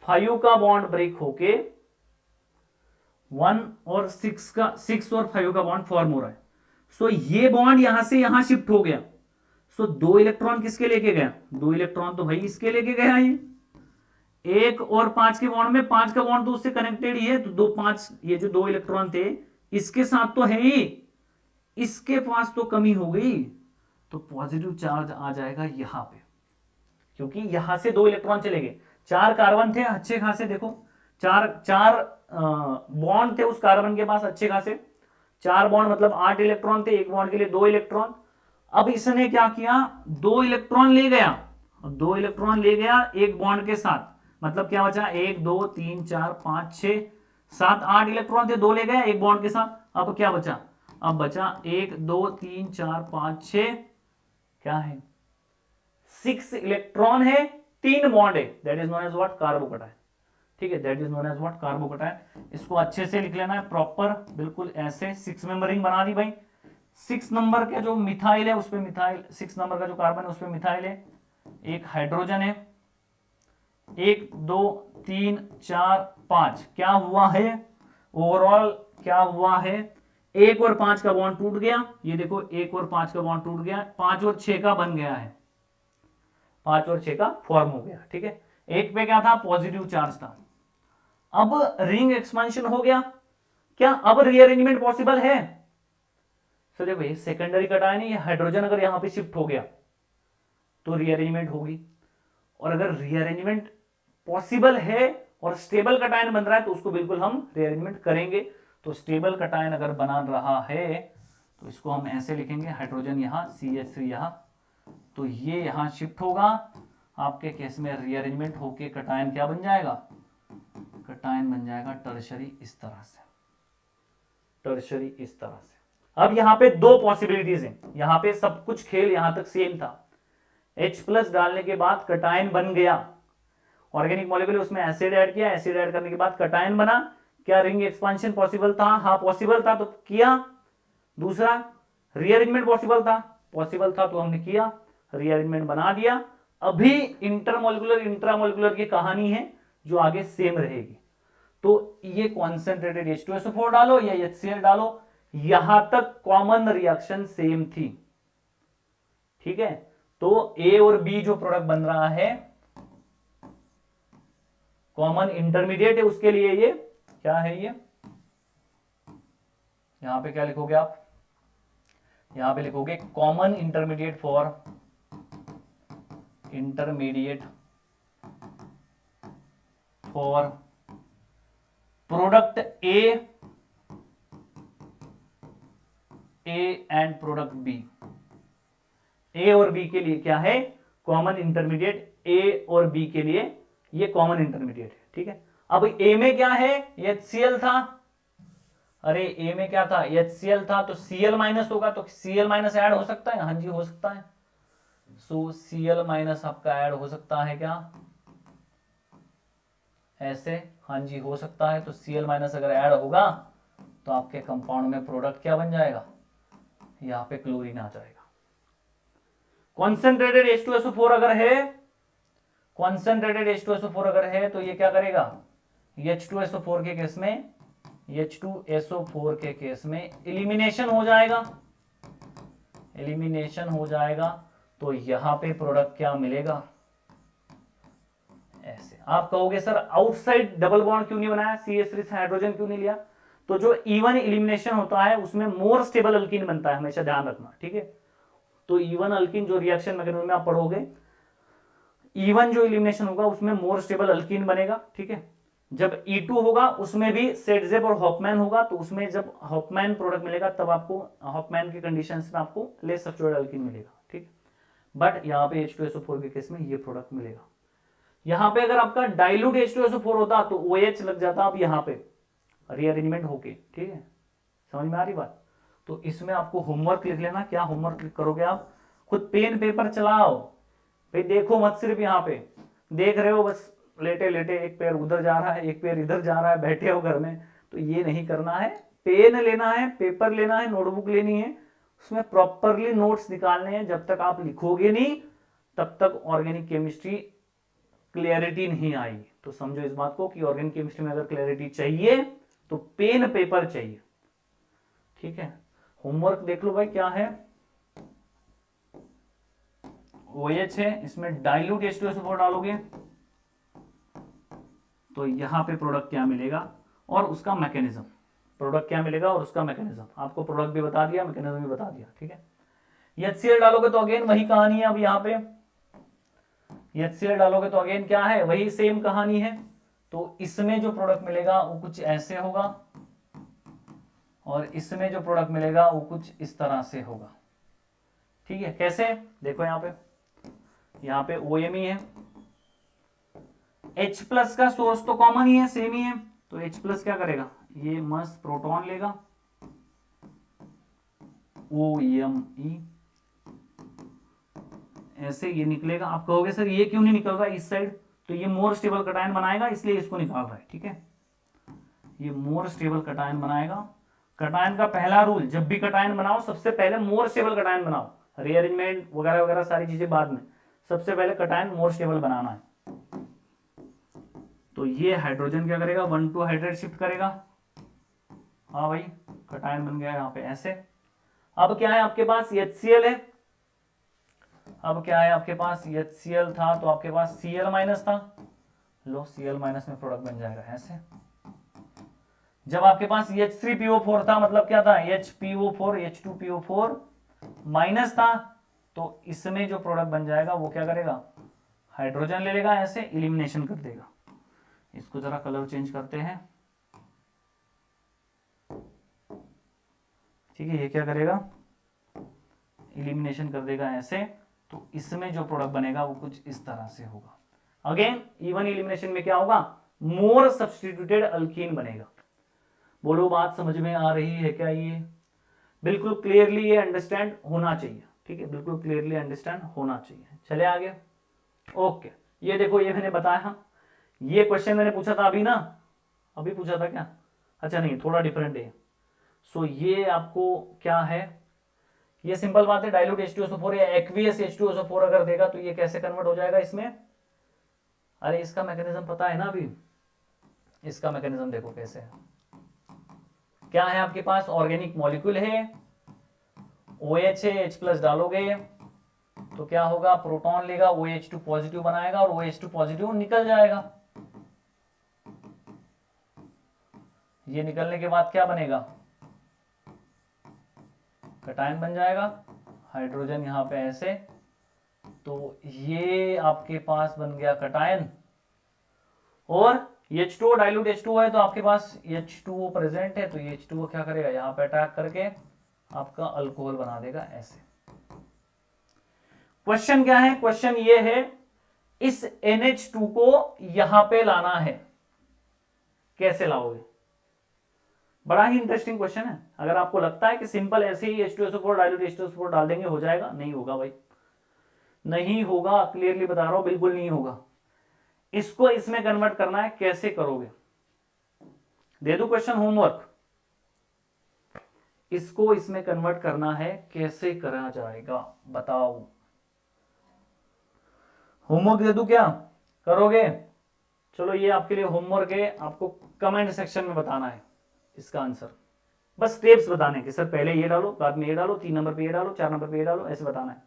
5 का बॉन्ड ब्रेक होके 1 और 6 और 5 का बॉन्ड फॉर्म हो रहा है। सो ये बॉन्ड यहां से यहां शिफ्ट हो गया। सो 2 इलेक्ट्रॉन किसके लेके गया? 2 इलेक्ट्रॉन तो भाई इसके लेके गया। ये 1 और 5 के बॉन्ड में 5 का बॉन्ड तो उससे कनेक्टेड ही है, तो 2 5, ये जो 2 इलेक्ट्रॉन थे इसके साथ तो है ही, इसके पास तो कमी हो गई, तो पॉजिटिव चार्ज आ जाएगा यहां पे, क्योंकि यहां से 2 इलेक्ट्रॉन चले गए। 4 कार्बन थे अच्छे खासे, देखो 4 बॉन्ड थे उस कार्बन के पास अच्छे खासे, 4 बॉन्ड मतलब 8 इलेक्ट्रॉन थे, एक बॉन्ड के लिए 2 इलेक्ट्रॉन। अब इसने क्या किया? 2 इलेक्ट्रॉन ले गया, 2 इलेक्ट्रॉन ले गया एक बॉन्ड के साथ, मतलब क्या बचा? 1 2 3 4 5 6 7 8 इलेक्ट्रॉन थे, 2 ले गया एक बॉन्ड के साथ। अब क्या बचा? अब बचा 1 2 3 4 5 6, क्या है? 6 इलेक्ट्रॉन है, 3 बॉन्ड है, that is known as what? Carbocation, ठीक है, that is known as what? Carbocation. इसको अच्छे से लिख लेना है प्रॉपर, बिल्कुल ऐसे। 6 मेंबर रिंग बना दी भाई। 6 नंबर के जो मिथाइल है उस पे मिथाइल, 6 नंबर का जो कार्बन है उस पे मिथाइल है, एक हाइड्रोजन है, 1 2 3 4 5। क्या हुआ है ओवरऑल? क्या हुआ है? 1 और 5 का बॉन्ड टूट गया, ये देखो 1 और 5 का बॉन्ड टूट गया, 5 और 6 का बन गया है, 5 और 6 का फॉर्म हो गया, ठीक है। एक पे क्या था? पॉजिटिव चार्ज था। अब रिंग एक्सपांशन हो गया, क्या अब रीअरेंजमेंट पॉसिबल है? तो देखो ये सेकेंडरी कटायन है, ये हाइड्रोजन अगर यहां पे शिफ्ट हो गया तो रीअरेंजमेंट होगी, और अगर रीअरेंजमेंट पॉसिबल है और स्टेबल कटायन बन रहा है तो उसको बिल्कुल हम रीअरेंजमेंट करेंगे। तो स्टेबल कटायन अगर बना रहा है तो इसको हम ऐसे लिखेंगे, हाइड्रोजन यहां, CH3 यहां, तो ये यहां शिफ्ट होगा। आपके केस में रीअरेंजमेंट होके कटायन क्या बन जाएगा? कटायन बन जाएगा टर्शरी, इस तरह से, टर्शरी इस तरह से। अब यहां पे 2 पॉसिबिलिटीज हैं, यहां पे सब कुछ खेल यहां तक सेम था। H+ डालने के बाद कटायन बन गया, ऑर्गेनिक मॉलिक्यूल, उसमें एसिड ऐड किया, एसिड ऐड करने के बाद कटायन बना। क्या रिंग एक्सपांशन पॉसिबल था? हाँ पॉसिबल था, तो किया। दूसरा, रीअरेंजमेंट पॉसिबल था तो हमने किया, रीअरेंजमेंट बना दिया। अभी इंटरमोलिकुलर इंट्रामोलिकुलर की कहानी है जो आगे सेम रहेगी। तो ये कॉन्सेंट्रेटेड H2SO4 डालो या HCl डालो, यहां तक कॉमन रिएक्शन सेम थी, ठीक है। तो A और B जो प्रोडक्ट बन रहा है कॉमन इंटरमीडिएट है, उसके लिए ये क्या है? ये यहां पे क्या लिखोगे आप? यहां पे लिखोगे common intermediate for product A and product B. A और बी के लिए क्या है? Common intermediate. ए और बी के लिए ये कॉमन इंटरमीडिएट है, ठीक है। अब ए में क्या है? HCl था, अरे ए में क्या था? HCl था, तो Cl माइनस होगा, तो Cl माइनस ऐड हो सकता है? हाँ जी हो सकता है। सो Cl माइनस आपका ऐड हो सकता है क्या? ऐसे, हाँ जी हो सकता है। तो Cl माइनस अगर ऐड होगा तो आपके कंपाउंड में प्रोडक्ट क्या बन जाएगा, यहाँ पे क्लोरीन आ जाएगा। कॉन्सेंट्रेटेड H2SO4 अगर है, कॉन्सेंट्रेटेड H2SO4 अगर है तो ये क्या करेगा, H2SO4 के केस में, H2SO4 के केस में एलिमिनेशन हो जाएगा, एलिमिनेशन हो जाएगा। तो यहां पे प्रोडक्ट क्या मिलेगा, ऐसे। आप कहोगे सर आउटसाइड डबल बॉन्ड क्यों नहीं बनाया, CH3 से हाइड्रोजन क्यों नहीं लिया। तो जो इवन एलिमिनेशन होता है उसमें मोर स्टेबल अल्कीन बनता है, हमेशा ध्यान रखना, ठीक है। तो इवन अल्कीन जो रिएक्शन मैकेनिज्म में आप पढ़ोगे, इवन जो एलिमिनेशन होगा उसमें मोर स्टेबल अल्कीन बनेगा, ठीक है। जब E2 होगा उसमें भी सेटजेप और हॉफमैन होगा, तो उसमें जब हॉफमैन प्रोडक्ट मिलेगा तब आपको हॉफमैन की कंडीशंस में आपको लेस सब्स्टिट्यूटेड अल्कीन मिलेगा, ठीक। बट यहाँ पे H2SO4 के केस में ये प्रोडक्ट मिलेगा। यहां पे अगर आपका डाइल्यूट H2SO4 होता तो OH लग जाता अब यहां पे रीअरेंजमेंट होके, ठीक है। समझ में आ रही बात। तो इसमें आपको होमवर्क लिख लेना। क्या होमवर्क करोगे आप, खुद पेन पेपर चलाओ भाई, देखो मत सिर्फ यहाँ पे देख रहे हो बस लेटे लेटे, एक पैर उधर जा रहा है एक पैर इधर जा रहा है, बैठे हो घर में, तो ये नहीं करना है। पेन लेना है, पेपर लेना है, नोटबुक लेनी है, उसमें प्रॉपरली नोट्स निकालने हैं। जब तक आप लिखोगे नहीं तब तक ऑर्गेनिक केमिस्ट्री क्लियरिटी नहीं आएगी। तो समझो इस बात को कि ऑर्गेनिक केमिस्ट्री में अगर क्लियरिटी चाहिए तो पेन पेपर चाहिए, ठीक है। होमवर्क देख लो भाई क्या है, OH है, इसमें डाइल्यूट H2SO4 डालोगे तो यहां पे प्रोडक्ट क्या मिलेगा और उसका मैकेनिज्म, प्रोडक्ट क्या मिलेगा और उसका मैकेनिज्म। आपको प्रोडक्ट भी बता दिया, मैकेनिज्म भी बता दिया, ठीक है। HCl डालोगे तो अगेन वही कहानी है। अब यहाँ पे HCl डालोगे तो अगेन क्या है, वही सेम कहानी है। तो इसमें जो प्रोडक्ट मिलेगा वो कुछ ऐसे होगा और इसमें जो प्रोडक्ट मिलेगा वो कुछ इस तरह से होगा, ठीक है। कैसे, देखो यहाँ पे OMe है, H प्लस का सोर्स तो कॉमन ही है, सेम ही है। तो H प्लस क्या करेगा, ये मस्त प्रोटॉन लेगा, OMe ऐसे ये निकलेगा। आप कहोगे सर ये क्यों नहीं निकल रहा इस साइड, तो ये मोर स्टेबल कटायन बनाएगा इसलिए इसको निकाल रहा है, ठीक है। ये मोर स्टेबल कटायन बनाएगा। कटायन का पहला रूल, जब भी कटायन बनाओ सबसे पहले मोर स्टेबल कटायन बनाओ, रीअरेंजमेंट वगैरह वगैरह सारी चीजें बाद में, सबसे पहले कटायन मोर स्टेबल बनाना है। तो ये हाइड्रोजन क्या करेगा, 1,2 हाइड्रेट शिफ्ट करेगा, हाँ भाई कटायन बन गया यहाँ पे ऐसे। अब क्या है आपके पास, HCl है। अब क्या है आपके पास, HCl था तो आपके पास Cl माइनस था, लो Cl माइनस में प्रोडक्ट बन जाएगा ऐसे। जब आपके पास H3PO4 था, मतलब क्या था, HPO4 H2PO4 माइनस था, तो इसमें जो प्रोडक्ट बन जाएगा वो क्या करेगा, हाइड्रोजन ले लेगा, ऐसे इलिमिनेशन कर देगा। इसको जरा कलर चेंज करते हैं, ठीक है। ये क्या करेगा, इलिमिनेशन कर देगा ऐसे। तो इसमें जो प्रोडक्ट बनेगा वो कुछ इस तरह से होगा। अगेन इवन इलिमिनेशन में क्या होगा, मोर सब्स्टिट्यूटेड अल्कीन बनेगा। बोलो बात समझ में आ रही है क्या, ये बिल्कुल क्लियरली ये अंडरस्टैंड होना चाहिए, ठीक है, बिल्कुल क्लियरली अंडरस्टैंड होना चाहिए। चले आगे, ओके। ये देखो ये मैंने बताया, ये क्वेश्चन मैंने पूछा था अभी ना, अभी पूछा था क्या, अच्छा नहीं थोड़ा डिफरेंट है। सो ये आपको क्या है, ये सिंपल बात है, डाइल्यूट H2SO4 या एक्वियस H2SO4 अगर देगा तो ये कैसे कन्वर्ट हो जाएगा इसमें। अरे इसका मैकेनिज्म पता है ना अभी, इसका मैकेनिज्म देखो कैसे है। क्या है आपके पास, ऑर्गेनिक मॉलिक्यूल है, OH है, H प्लस डालोगे तो क्या होगा, प्रोटॉन लेगा, OH2 पॉजिटिव बनाएगा और OH2 पॉजिटिव निकल जाएगा। ये निकलने के बाद क्या बनेगा, कटायन बन जाएगा, हाइड्रोजन यहां पे ऐसे। तो ये आपके पास बन गया कटायन, और H2O डाइल्यूट H2O है तो आपके पास H2O प्रेजेंट है, तो H2O क्या करेगा, यहां पे अटैक करके आपका अल्कोहल बना देगा ऐसे। क्वेश्चन क्या है, क्वेश्चन ये है इस NH2 को यहां पे लाना है, कैसे लाओगे। बड़ा ही इंटरेस्टिंग क्वेश्चन है। अगर आपको लगता है कि सिंपल ऐसे ही H2SO4 डाइल्यूट H2SO4 डाल देंगे हो जाएगा, नहीं होगा भाई, नहीं होगा, क्लियरली बता रहा हूं, बिल्कुल नहीं होगा। इसको इसमें कन्वर्ट करना है, कैसे करोगे? दे दो क्वेश्चन होमवर्क। इसको इसमें कन्वर्ट करना है, कैसे करा जाएगा बताओ? होमवर्क दे दूं क्या, करोगे? चलो ये आपके लिए होमवर्क है, आपको कमेंट सेक्शन में बताना है इसका आंसर। बस स्टेप्स बताने कि सर पहले ये डालो, बाद में ये डालो, 3 नंबर पे ये डालो, 4 नंबर पे ये डालो, ऐसे बताना है।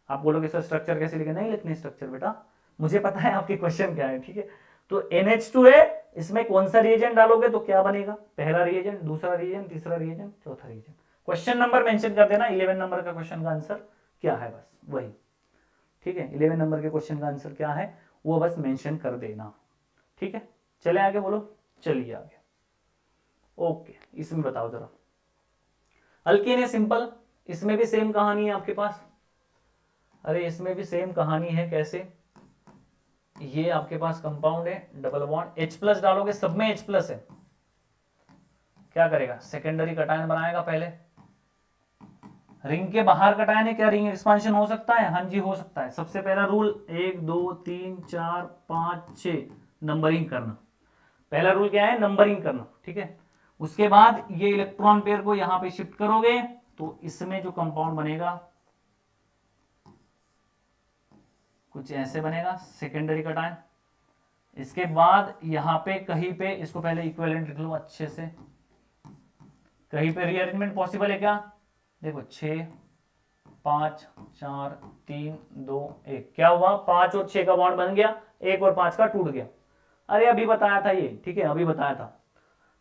आप बोलोगे सर स्ट्रक्चर कैसे लिखे? नहीं लिखने स्ट्रक्चर बेटा, मुझे पता है आपके क्वेश्चन क्या है, ठीक है। तो NH2 है, इसमें कौन सा रिएजेंट डालोगे तो क्या बनेगा? पहला रिएजेंट, दूसरा रिएजेंट, तीसरा रिएजेंट, चौथा रिएजेंट। क्वेश्चन नंबर मेंशन कर देना, 11 नंबर का क्वेश्चन का आंसर क्या है, बस वही, ठीक है। 11 नंबर के क्वेश्चन का आंसर क्या है वो बस मेंशन कर देना, ठीक है। चले आगे, बोलो, चलिए आगे। ओके, इसमें बताओ जरा। अल्केन है सिंपल, इसमें भी सेम कहानी है आपके पास। अरे इसमें भी सेम कहानी है, कैसे? ये आपके पास कंपाउंड है, डबल बॉन्ड, H+ डालोगे, सब में H+ है, क्या करेगा? सेकेंडरी कटायन बनाएगा पहले। रिंग के बाहर कटायन है, क्या रिंग एक्सपांशन हो सकता है? हाँ जी हो सकता है। सबसे पहला रूल 1 2 3 4 5 6 नंबरिंग करना। पहला रूल क्या है? नंबरिंग करना, ठीक है। उसके बाद ये इलेक्ट्रॉन पेयर को यहां पे शिफ्ट करोगे तो इसमें जो कंपाउंड बनेगा कुछ ऐसे बनेगा, सेकेंडरी कटायन। इसके बाद यहां पे कहीं पे इसको पहले इक्विवेलेंट लिख लो अच्छे से। कहीं पे रीअरेंजमेंट पॉसिबल है क्या? देखो 6 5 4 3 2 1, क्या हुआ? 5 और 6 का बॉन्ड बन गया, 1 और 5 का टूट गया। अरे अभी बताया था ये, ठीक है, अभी बताया था।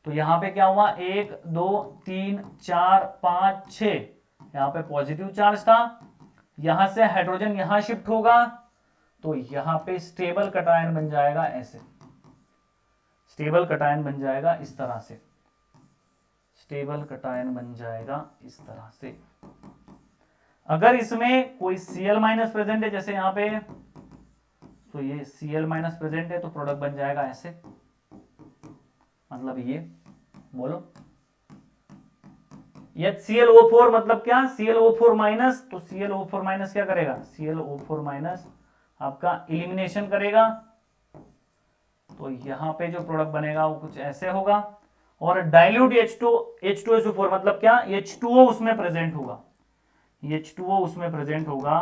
तो यहां पे क्या हुआ? 1 2 3 4 5 6, यहां पे पॉजिटिव चार्ज था, यहां से हाइड्रोजन यहां शिफ्ट होगा तो यहां पे स्टेबल कटायन बन जाएगा, ऐसे स्टेबल कटायन बन जाएगा इस तरह से, स्टेबल कटायन बन जाएगा इस तरह से। अगर इसमें कोई Cl- प्रेजेंट है जैसे यहां पे, तो ये Cl- प्रेजेंट है तो प्रोडक्ट बन जाएगा ऐसे, मतलब ये, बोलो HClO4 मतलब क्या? ClO4 माइनस, तो ClO4 माइनस क्या करेगा? ClO4 माइनस आपका इलिमिनेशन करेगा, तो यहां पे जो प्रोडक्ट बनेगा वो कुछ ऐसे होगा। और डाइल्यूट H2SO4 मतलब क्या? H2O उसमें प्रेजेंट होगा, H2O उसमें प्रेजेंट होगा,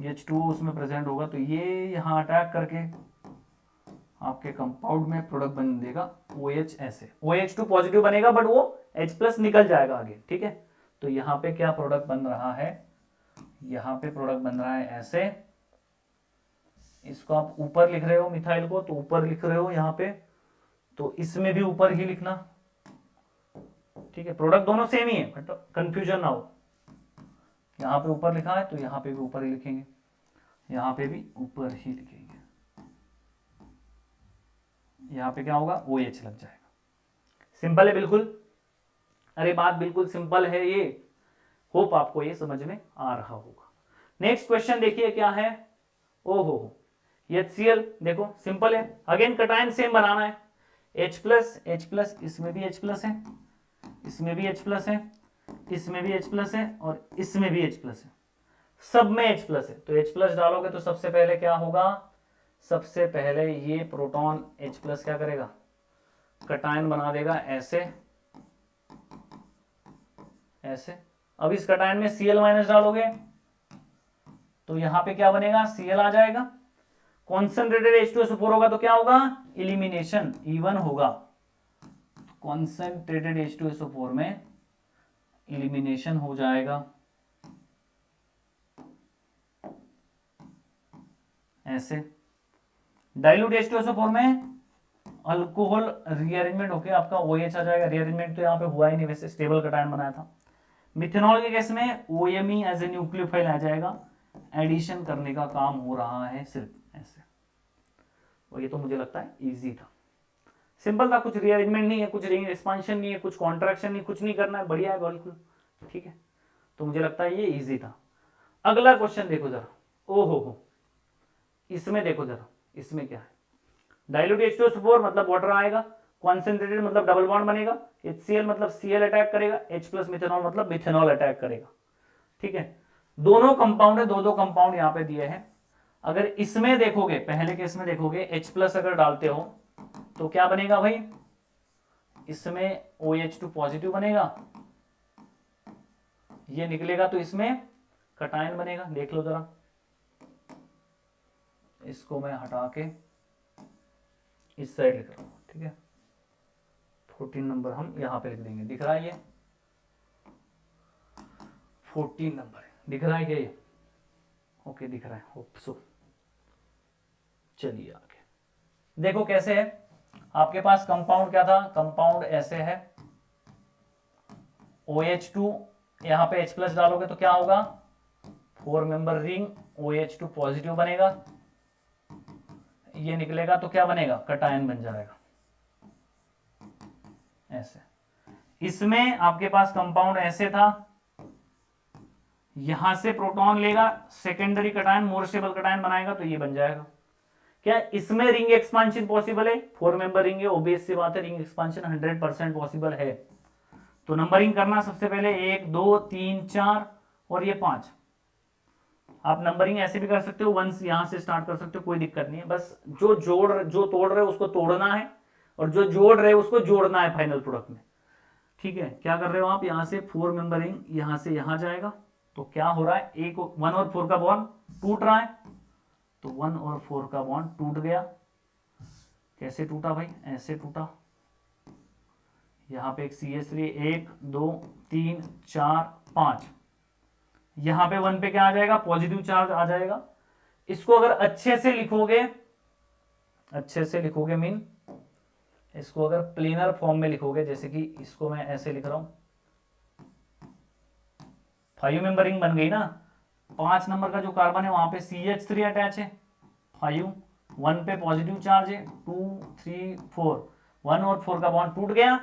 H2O उसमें प्रेजेंट होगा, तो ये यहां अटैक करके आपके कंपाउंड में प्रोडक्ट बन देगा OH ऐसे। OH2 पॉजिटिव बनेगा बट वो H+ निकल जाएगा आगे, ठीक है। तो यहां पे क्या प्रोडक्ट बन रहा है? यहां पे प्रोडक्ट बन रहा है ऐसे। इसको आप ऊपर लिख रहे हो मिथाइल को, तो ऊपर लिख रहे हो यहां पे, तो इसमें भी ऊपर ही लिखना, ठीक है। प्रोडक्ट दोनों सेम ही है बट कंफ्यूजन ना हो। यहां पे ऊपर लिखा है तो यहां पे भी ऊपर ही लिखेंगे, यहां पे भी ऊपर ही लिखेंगे। यहां पे क्या होगा? OH लग जाएगा। सिंपल है बिल्कुल। अरे बात बिल्कुल सिंपल है ये, होप आपको ये समझ में आ रहा होगा। नेक्स्ट क्वेश्चन देखिए क्या है। ओहो, HCl देखो सिंपल है, अगेन कटायन सेम बनाना है, H+, इसमें भी H+ है, इसमें भी H+ है, इसमें भी H+ है और इसमें भी H+ है, सब में H+ है। तो H+ डालोगे तो सबसे पहले क्या होगा? सबसे पहले ये प्रोटॉन H+ क्या करेगा? कटायन बना देगा ऐसे, ऐसे। अब इस कटायन में Cl- डालोगे तो यहां पे क्या बनेगा? Cl आ जाएगा। कॉन्सेंट्रेटेड H2SO4 होगा तो क्या होगा? इलिमिनेशन, E1 होगा। कॉन्सेंट्रेटेड H2SO4 में इलिमिनेशन हो जाएगा ऐसे। डाइल्यूट H2SO4 में अल्कोहल रीअरेंजमेंट होके आपका OH आ जाएगा। रीअरेंजमेंट तो यहाँ पे हुआ ही नहीं, वैसे स्टेबल कटायन बनाया था। मिथेनॉल के केस में OMe एज ए न्यूक्लियोफाइल आ जाएगा, एडिशन करने का काम हो रहा है सिर्फ ऐसे। और ये तो मुझे लगता है इजी था, सिंपल था, कुछ रीअरेंजमेंट नहीं है, कुछ रिंग एक्सपांशन नहीं है, कुछ कॉन्ट्रैक्शन नहीं, कुछ नहीं करना है, बढ़िया है बिल्कुल, ठीक है। तो मुझे लगता है ये इजी था। अगला क्वेश्चन देखो जरा। ओहो हो, इसमें देखो जरा, इसमें क्या है? डाइल्यूट H2SO4 मतलब वाटर आएगा, कॉन्सेंट्रेटेड मतलब डबल बॉन्ड बनेगा, HCl मतलब Cl अटैक करेगा, H+ मिथेनॉल मतलब मिथेनॉल अटैक करेगा, ठीक है। दोनों कंपाउंड है, दो दो कंपाउंड यहां पे दिए हैं। अगर इसमें देखोगे, पहले केस में देखोगे H+ अगर डालते हो तो क्या बनेगा भाई, इसमें OH2 पॉजिटिव बनेगा, ये निकलेगा तो इसमें कटायन बनेगा। देख लो जरा, इसको मैं हटा के इस साइड लिख रहा हूं, ठीक है। 14 नंबर हम यहां पे लिख देंगे, दिख रहा है ये 14 नंबर दिख रहा है क्या ये? ओके दिख रहा है, होप सो। चलिए आगे देखो कैसे है। आपके पास कंपाउंड क्या था, कंपाउंड ऐसे है, OH2 यहां पे H+ डालोगे तो क्या होगा, 4 मेंबर रिंग, OH2 पॉजिटिव बनेगा, ये निकलेगा तो क्या बनेगा, कटायन बन जाएगा ऐसे। इसमें आपके पास कंपाउंड ऐसे था, यहां से प्रोटॉन लेगा, secondary cation, more stable cation बनाएगा तो ये बन जाएगा। क्या इसमें रिंग एक्सपांशन पॉसिबल है? 4 मेंबर रिंग है, ऑब्वियस सी बात है, रिंग एक्सपांशन 100% पॉसिबल है। तो नंबरिंग करना सबसे पहले 1 2 3 4 और ये 5। आप नंबरिंग ऐसे भी कर सकते हो, 1 यहां से स्टार्ट कर सकते हो, कोई दिक्कत नहीं है। बस जो तोड़ रहे हो उसको तोड़ना है और जो जोड़ रहे हो उसको जोड़ना है फाइनल प्रोडक्ट में, ठीक है। क्या कर रहे हो आप, यहां से 4 मेंबर रिंग यहां से यहां जाएगा तो क्या हो रहा है, 1 और 4 का बॉन्ड टूट रहा है, तो 1 और 4 का बॉन्ड टूट गया। कैसे टूटा भाई, ऐसे टूटा, यहां पे एक CH3, 1 2 3 4 5, यहां पे 1 पे क्या आ जाएगा, पॉजिटिव चार्ज आ जाएगा। इसको अगर अच्छे से लिखोगे, अच्छे से लिखोगे मीन इसको अगर प्लेनर फॉर्म में लिखोगे, जैसे कि इसको मैं ऐसे लिख रहा हूं, 5 मेंबर रिंग बन गई ना, 5 नंबर का जो कार्बन है वहां पे CH3 अटैच है, 5 1 पे पॉजिटिव चार्ज है, 2 3 4, 1 और 4 का बॉन्ड टूट गया,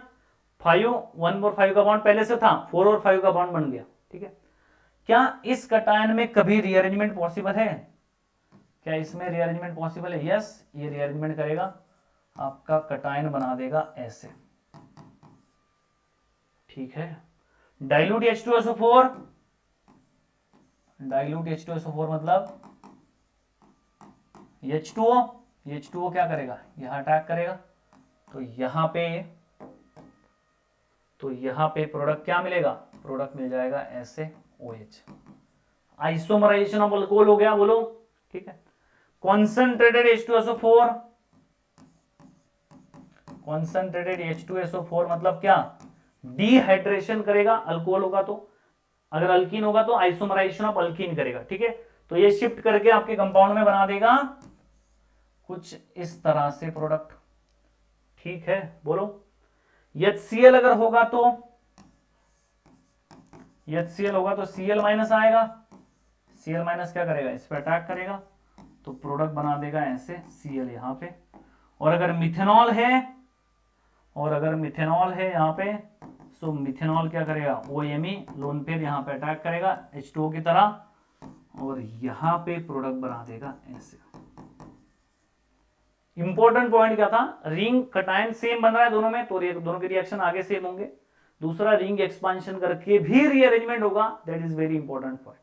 5 1 और 5 का बॉन्ड पहले से था, 4 और 5 का बॉन्ड बन गया, ठीक है। क्या इस कटायन में कभी रीअरेंजमेंट पॉसिबल है? क्या इसमें रीअरेंजमेंट पॉसिबल है? यस, ये रीअरेंजमेंट करेगा, आपका कटायन बना देगा ऐसे, ठीक है। डाइल्यूट H2SO4, डाइल्यूट H2SO4 मतलब H2O, H2O क्या करेगा, यहां अटैक करेगा, तो यहां पे प्रोडक्ट क्या मिलेगा, प्रोडक्ट मिल जाएगा ऐसे OH, आइसोमराइजेशन ऑफ अल्कोहल हो गया, बोलो, ठीक है। कॉन्सेंट्रेटेड H2SO4, कॉन्सेंट्रेटेड H2SO4 मतलब क्या, डिहाइड्रेशन करेगा, अल्कोहल होगा तो, अगर अल्कीन होगा तो आइसोमराइजेशन ऑफ अल्कीन करेगा, ठीक है। तो ये शिफ्ट करके आपके कंपाउंड में बना देगा कुछ इस तरह से प्रोडक्ट, ठीक है, बोलो। HCl अगर होगा तो, HCl होगा तो Cl माइनस आएगा, Cl माइनस क्या करेगा, इस पर अटैक करेगा, तो प्रोडक्ट बना देगा ऐसे Cl यहां पे। और अगर मिथेनॉल है, और अगर मिथेनॉल है यहां पे, सो मिथेनॉल क्या करेगा, OMe लोन पेयर यहां पे अटैक करेगा H2O की तरह, और यहां पे प्रोडक्ट बना देगा ऐसे। इंपॉर्टेंट पॉइंट क्या था, रिंग कटायन सेम बन रहा है दोनों में, तो दोनों के रिएक्शन आगे सेम होंगे। दूसरा, रिंग एक्सपांशन करके भी रीअरेंजमेंट होगा, that is very important point.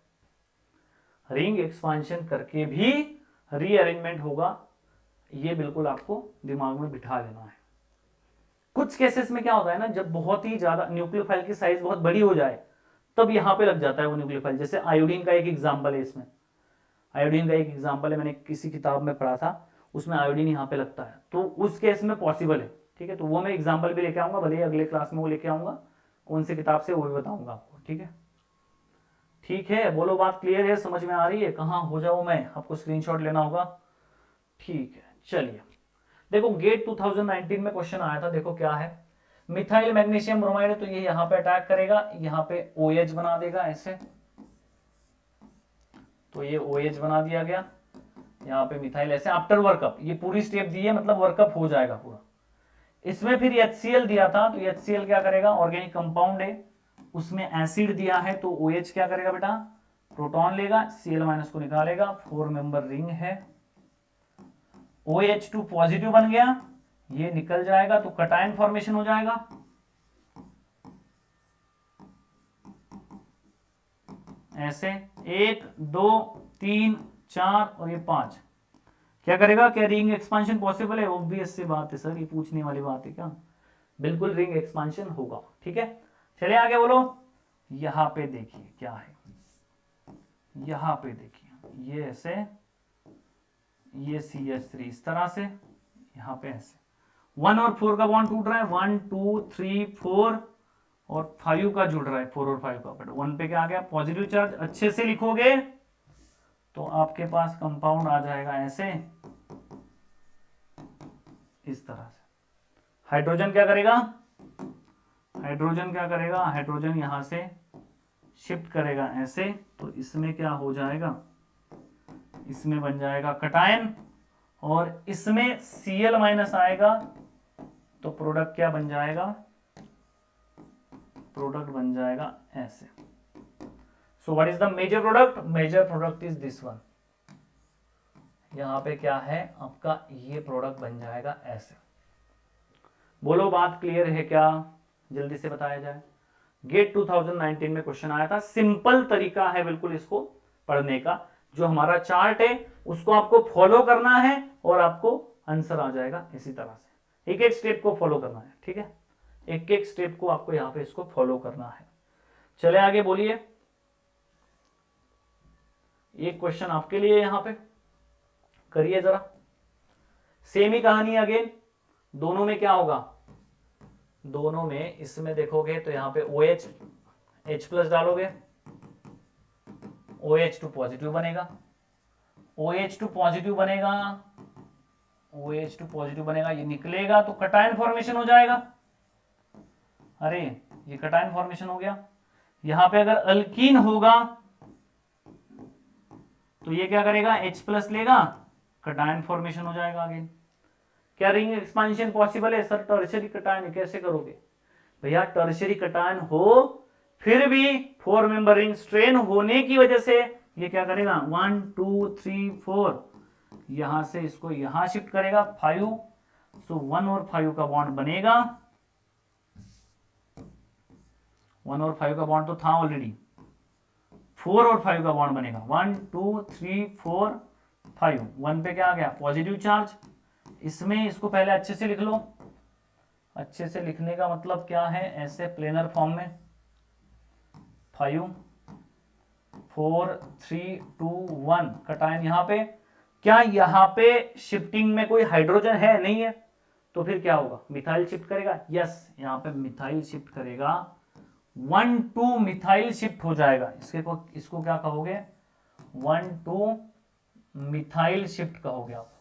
Ring expansion करके भी रीअरेंजमेंट होगा, ये बिल्कुल आपको दिमाग में बिठा लेना है। कुछ केसेस में क्या होता है ना, जब बहुत ही ज्यादा न्यूक्लियोफाइल की साइज बहुत बड़ी हो जाए तब यहां पे लग जाता है वो न्यूक्लियोफाइल। जैसे आयोडीन का एक एग्जांपल है इसमें, आयोडीन का एक एग्जांपल है, मैंने किसी किताब में पढ़ा था, उसमें आयोडीन यहाँ पे लगता है, तो उस केस में पॉसिबल है, ठीक है। तो वो मैं एग्जांपल भी लेके आऊंगा, भले ही अगले क्लास में वो लेके आऊंगा, कौन सी किताब से वो भी बताऊंगा आपको, ठीक है। ठीक है, बोलो, बात क्लियर है, समझ में आ रही है? कहाँ हो जाऊं मैं, आपको स्क्रीनशॉट लेना होगा, ठीक है। चलिए देखो, गेट 2019 में क्वेश्चन आया था, देखो क्या है, मिथाइल मैग्नीशियम ब्रोमाइड, तो ये यहाँ पे अटैक करेगा, यहाँ पे OH बना देगा ऐसे, तो ये OH बना दिया गया, यहाँ पे मिथाइल ऐसे, आफ्टर वर्कअप, ये पूरी स्टेप दी है, मतलब वर्कअप हो जाएगा पूरा। इसमें फिर HCl दिया था, तो HCl क्या करेगा, ऑर्गेनिक कंपाउंड है, उसमें एसिड दिया है, तो OH क्या करेगा बेटा, प्रोटॉन लेगा, Cl माइनस को निकालेगा, 4 मेंबर रिंग है, OH2 पॉजिटिव बन गया, ये निकल जाएगा, तो कटायन फॉर्मेशन हो जाएगा, ऐसे 1 2 3 4 और ये 5, क्या करेगा? क्या रिंग एक्सपांशन पॉसिबल है? ऑब्वियस सी बात है सर, ये पूछने वाली बात है क्या? बिल्कुल रिंग एक्सपांशन होगा। ठीक है, चलिए आगे बोलो। यहां पे देखिए क्या है, यहां पे देखिए ये ऐसे, ये CH3 इस तरह से, यहां पे ऐसे 1 और 4 का बॉन्ड टूट रहा है, 1 2 3 4 और 5 का जुड़ रहा है, 4 और 5 का, बट 1 पे क्या आ गया? Positive charge. अच्छे से लिखोगे तो आपके पास कंपाउंड आ जाएगा ऐसे, इस तरह से। हाइड्रोजन क्या करेगा? हाइड्रोजन क्या करेगा? हाइड्रोजन यहां से शिफ्ट करेगा ऐसे, तो इसमें क्या हो जाएगा? इसमें बन जाएगा कटायन, और इसमें Cl माइनस आएगा, तो प्रोडक्ट क्या बन जाएगा? प्रोडक्ट बन जाएगा ऐसे। So what is the major product? Major product is this one. यहां पे क्या है आपका? ये प्रोडक्ट बन जाएगा ऐसे। बोलो बात क्लियर है क्या? जल्दी से बताया जाए। गेट 2019 में क्वेश्चन आया था, सिंपल तरीका है बिल्कुल इसको पढ़ने का। जो हमारा चार्ट है उसको आपको फॉलो करना है और आपको आंसर आ जाएगा इसी तरह से। एक एक स्टेप को फॉलो करना है, ठीक है? एक एक स्टेप को आपको यहां पे इसको फॉलो करना है। चले आगे बोलिए। एक क्वेश्चन आपके लिए यहां पे करिए जरा। सेम ही कहानी अगेन, दोनों में क्या होगा? दोनों में इसमें देखोगे तो यहां पे OH H प्लस डालोगे, OH2 पॉजिटिव बनेगा, OH2 पॉजिटिव बनेगा, OH2 पॉजिटिव बनेगा, ये निकलेगा तो कटायन फॉर्मेशन हो जाएगा। अरे ये कटायन फॉर्मेशन हो गया। यहां पे अगर अल्कीन होगा तो ये क्या करेगा? H प्लस लेगा, कटायन फॉर्मेशन हो जाएगा अगेन। क्या रिंग एक्सपांशन पॉसिबल है? सर टर्शियरी कटायन कैसे करोगे? भैया टर्शियरी कटायन हो फिर भी 4 मेंबर रिंग स्ट्रेन होने की वजह से ये क्या करेगा? 1 2 3 4, यहां से इसको यहां शिफ्ट करेगा 5, सो 1 और 5 का बॉन्ड बनेगा। 1 और 5 का बॉन्ड तो था ऑलरेडी, 4 और 5 का बॉन्ड बनेगा। 1 2 3 4 5, 1 पे क्या आ गया? Positive charge. इसमें इसको पहले अच्छे से लिख लो। अच्छे से लिखने का मतलब क्या है? ऐसे प्लेनर फॉर्म में 5 4 3 2 1, कटायन यहां पे। क्या यहां पे शिफ्टिंग में कोई हाइड्रोजन है? नहीं है, तो फिर क्या होगा? मिथाइल शिफ्ट करेगा। यस, यहां पे मिथाइल शिफ्ट करेगा, 1 2 मिथाइल शिफ्ट हो जाएगा। इसको क्या कहोगे? 1 2 मिथाइल शिफ्ट कहोगे आप।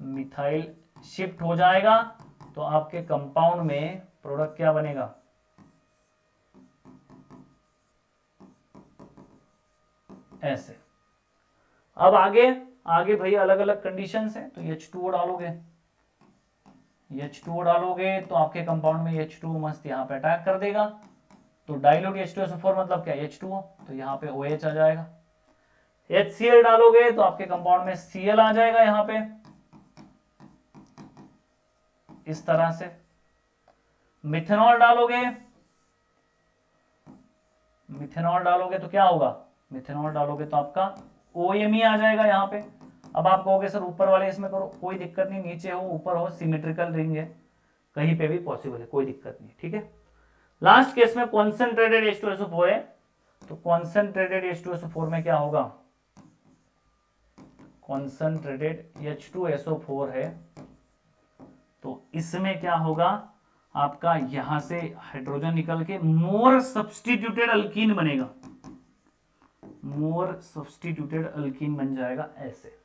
मिथाइल शिफ्ट हो जाएगा तो आपके कंपाउंड में प्रोडक्ट क्या बनेगा? ऐसे। अब आगे आगे भैया अलग अलग कंडीशंस हैं, तो H2O डालोगे, H2O डालोगे तो आपके कंपाउंड में H2O मस्त यहां पे अटैक कर देगा, तो डाइल्यूट H2SO4 मतलब क्या? H2O, तो यहां पे OH आ जाएगा। HCl डालोगे तो आपके कंपाउंड में Cl आ जाएगा यहां पे इस तरह से। मिथेनॉल डालोगे, मिथेनॉल डालोगे तो क्या होगा? मिथेनॉल डालोगे तो आपका OMe आ जाएगा यहां पे। अब आप कहोगे सर ऊपर वाले इसमें करो, कोई दिक्कत नहीं, नीचे हो ऊपर हो, सिमेट्रिकल रिंग है, कहीं पे भी पॉसिबल है, कोई दिक्कत नहीं, ठीक है? लास्ट केस में कॉन्सेंट्रेटेड H2SO4 है, तो कॉन्सेंट्रेटेड H2SO4 में क्या होगा? कॉन्सेंट्रेटेड H2SO4 है तो इसमें क्या होगा? आपका यहां से हाइड्रोजन निकल के मोर सब्स्टिट्यूटेड अल्कीन बनेगा, मोर सब्स्टिट्यूटेड अल्कीन बन जाएगा ऐसे।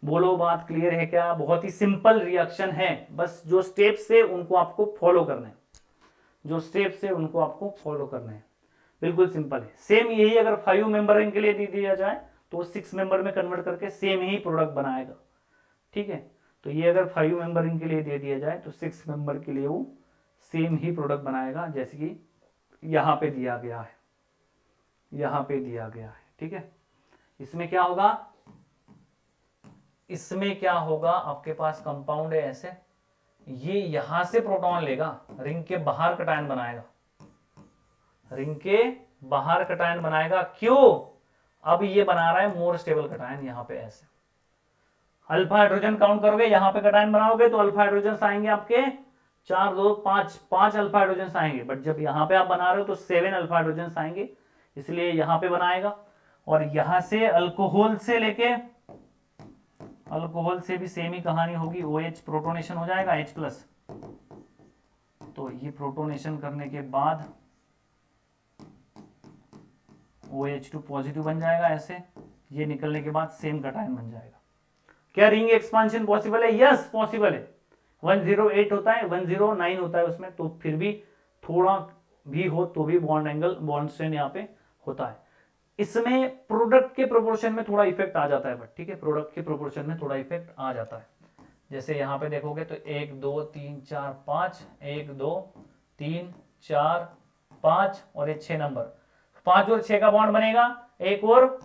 बोलो बात क्लियर है क्या? बहुत ही सिंपल रिएक्शन है, बस जो स्टेप्स है उनको आपको फॉलो करना है, जो स्टेप्स है उनको आपको फॉलो करना है, बिल्कुल सिंपल है। सेम यही अगर 5 मेंबर रिंग के लिए दे दिया जाए तो 6 मेंबर में कन्वर्ट करके सेम ही प्रोडक्ट बनाएगा, ठीक है? तो ये अगर 5 मेंबर रिंग के लिए दे दिया जाए तो 6 मेंबर के लिए वो सेम ही प्रोडक्ट बनाएगा, जैसे कि यहां पे दिया गया है, यहां पे दिया गया है, ठीक है? इसमें क्या होगा? इसमें क्या होगा? आपके पास कंपाउंड है ऐसे, ये यहां से प्रोटॉन लेगा, रिंग के बाहर कटायन बनाएगा, रिंग के बाहर कटायन बनाएगा। क्यों? अब ये बना रहा है मोर स्टेबल कटायन। यहां पे ऐसे अल्फा हाइड्रोजन काउंट करोगे, यहां पे कटायन बनाओगे तो अल्फा हाइड्रोजन आएंगे आपके 4 2 5 5 अल्फा हाइड्रोजन आएंगे। बट जब यहां पे आप बना रहे हो तो 7 अल्फा हाइड्रोजन आएंगे, इसलिए यहां पे बनाएगा। और यहां से अल्कोहल से लेके, अल्कोहल से भी सेम ही कहानी होगी, OH प्रोटोनेशन हो जाएगा H+। तो ये प्रोटोनेशन करने के बाद OH2 पॉजिटिव बन जाएगा ऐसे, ये निकलने के बाद सेम कटायन बन जाएगा। क्या रिंग एक्सपांशन पॉसिबल है? यस पॉसिबल है। 108 होता है, 109 होता है उसमें, तो फिर भी थोड़ा भी हो तो भी बॉन्ड एंगल, बॉन्ड स्ट्रेन यहाँ पे होता है। इसमें प्रोडक्ट के प्रोपोर्शन में थोड़ा इफेक्ट आ जाता है, बट ठीक है, प्रोडक्ट के प्रोपोर्शन में थोड़ा इफेक्ट आ जाता है। जैसे यहाँ पे देखोगे तो 1 2 3 4 5, 1 2 3 4 5 और ये 6 नंबर, 5 और 6 का बॉन्ड बनेगा। एक और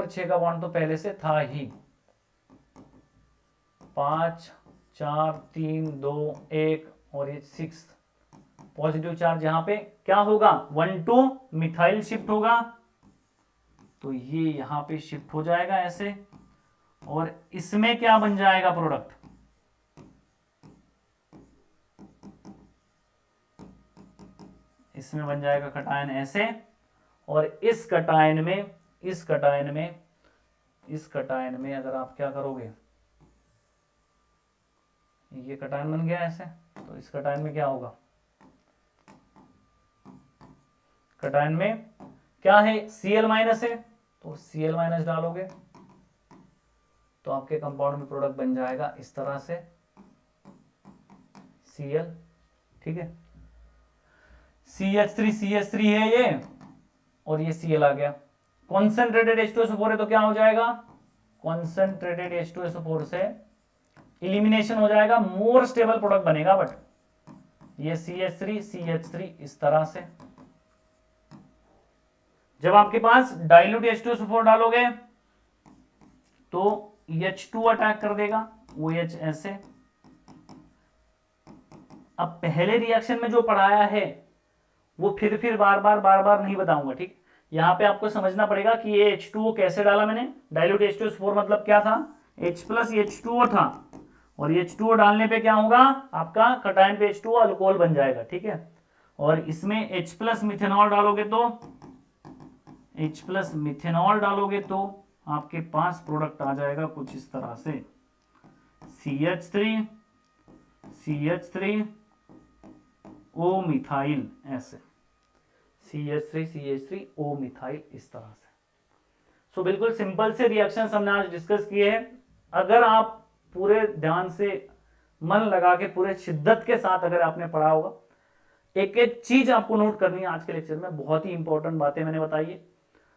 6 का बॉन्ड तो पहले से था ही। 5 4 3 2 1 और ये 6 पॉजिटिव चार्ज यहां पे क्या होगा? 1 2 मिथाइल शिफ्ट होगा, तो ये यहां पे शिफ्ट हो जाएगा ऐसे। और इसमें क्या बन जाएगा प्रोडक्ट? इसमें बन जाएगा कटायन ऐसे। और इस कटायन में अगर आप क्या करोगे, ये कटायन बन गया ऐसे, तो इस कटायन में क्या होगा? कटायन में क्या है? Cl- है, तो Cl- डालोगे तो आपके कंपाउंड में प्रोडक्ट बन जाएगा इस तरह से Cl, ठीक है। CH3 है ये, और ये Cl आ गया। कॉन्सेंट्रेटेड H2SO4 है तो क्या हो जाएगा? कॉन्सेंट्रेटेड H2SO4 से इलिमिनेशन हो जाएगा, मोर स्टेबल प्रोडक्ट बनेगा। बट ये CH3 इस तरह से। जब आपके पास डाइल्यूट H2SO4 डालोगे तो H2 अटैक कर देगा, OH ऐसे। अब पहले रिएक्शन में जो पढ़ाया है वो फिर बार बार नहीं बताऊंगा, ठीक। यहां पे आपको समझना पड़ेगा कि ये H2O कैसे डाला मैंने। डाइल्यूट H2SO4 मतलब क्या था? H+H2O था, और H2O डालने पे क्या होगा? आपका कटायन पे H2O अल्कोहल बन जाएगा, ठीक है। और इसमें H+ मिथेनॉल डालोगे तो H+ मिथेनॉल डालोगे तो आपके पास प्रोडक्ट आ जाएगा कुछ इस तरह से, CH3 O मिथाइल ऐसे, CH3 O मिथाइल इस तरह से। सो बिल्कुल सिंपल से रिएक्शन हमने आज डिस्कस किए हैं। अगर आप पूरे ध्यान से मन लगा के पूरे शिद्दत के साथ अगर आपने पढ़ा होगा, एक एक चीज आपको नोट करनी है आज के लेक्चर में, बहुत ही इंपॉर्टेंट बातें मैंने बताई है।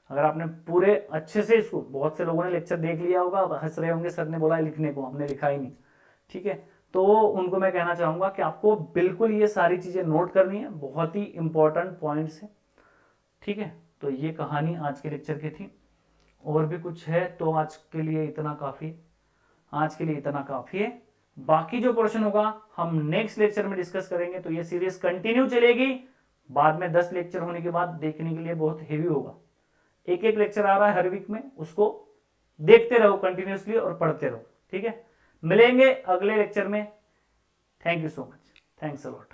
अगर आपने पूरे अच्छे से इसको, बहुत से लोगों ने लेक्चर देख लिया होगा, हंस रहे होंगे सर ने बोला है लिखने को, हमने लिखा ही नहीं, ठीक है। तो उनको मैं कहना चाहूंगा कि आपको बिल्कुल ये सारी चीजें नोट करनी है, बहुत ही इंपॉर्टेंट पॉइंट्स है, ठीक है। तो ये कहानी आज के लेक्चर की थी। और भी कुछ है तो आज के लिए इतना काफी है। बाकी जो पोर्शन होगा हम नेक्स्ट लेक्चर में डिस्कस करेंगे। तो ये सीरीज कंटिन्यू चलेगी, बाद में 10 लेक्चर होने के बाद देखने के लिए बहुत हेवी होगा। एक लेक्चर आ रहा है हर वीक में, उसको देखते रहो कंटिन्यूसली और पढ़ते रहो, ठीक है। मिलेंगे अगले लेक्चर में। Thank you so much, thanks a lot.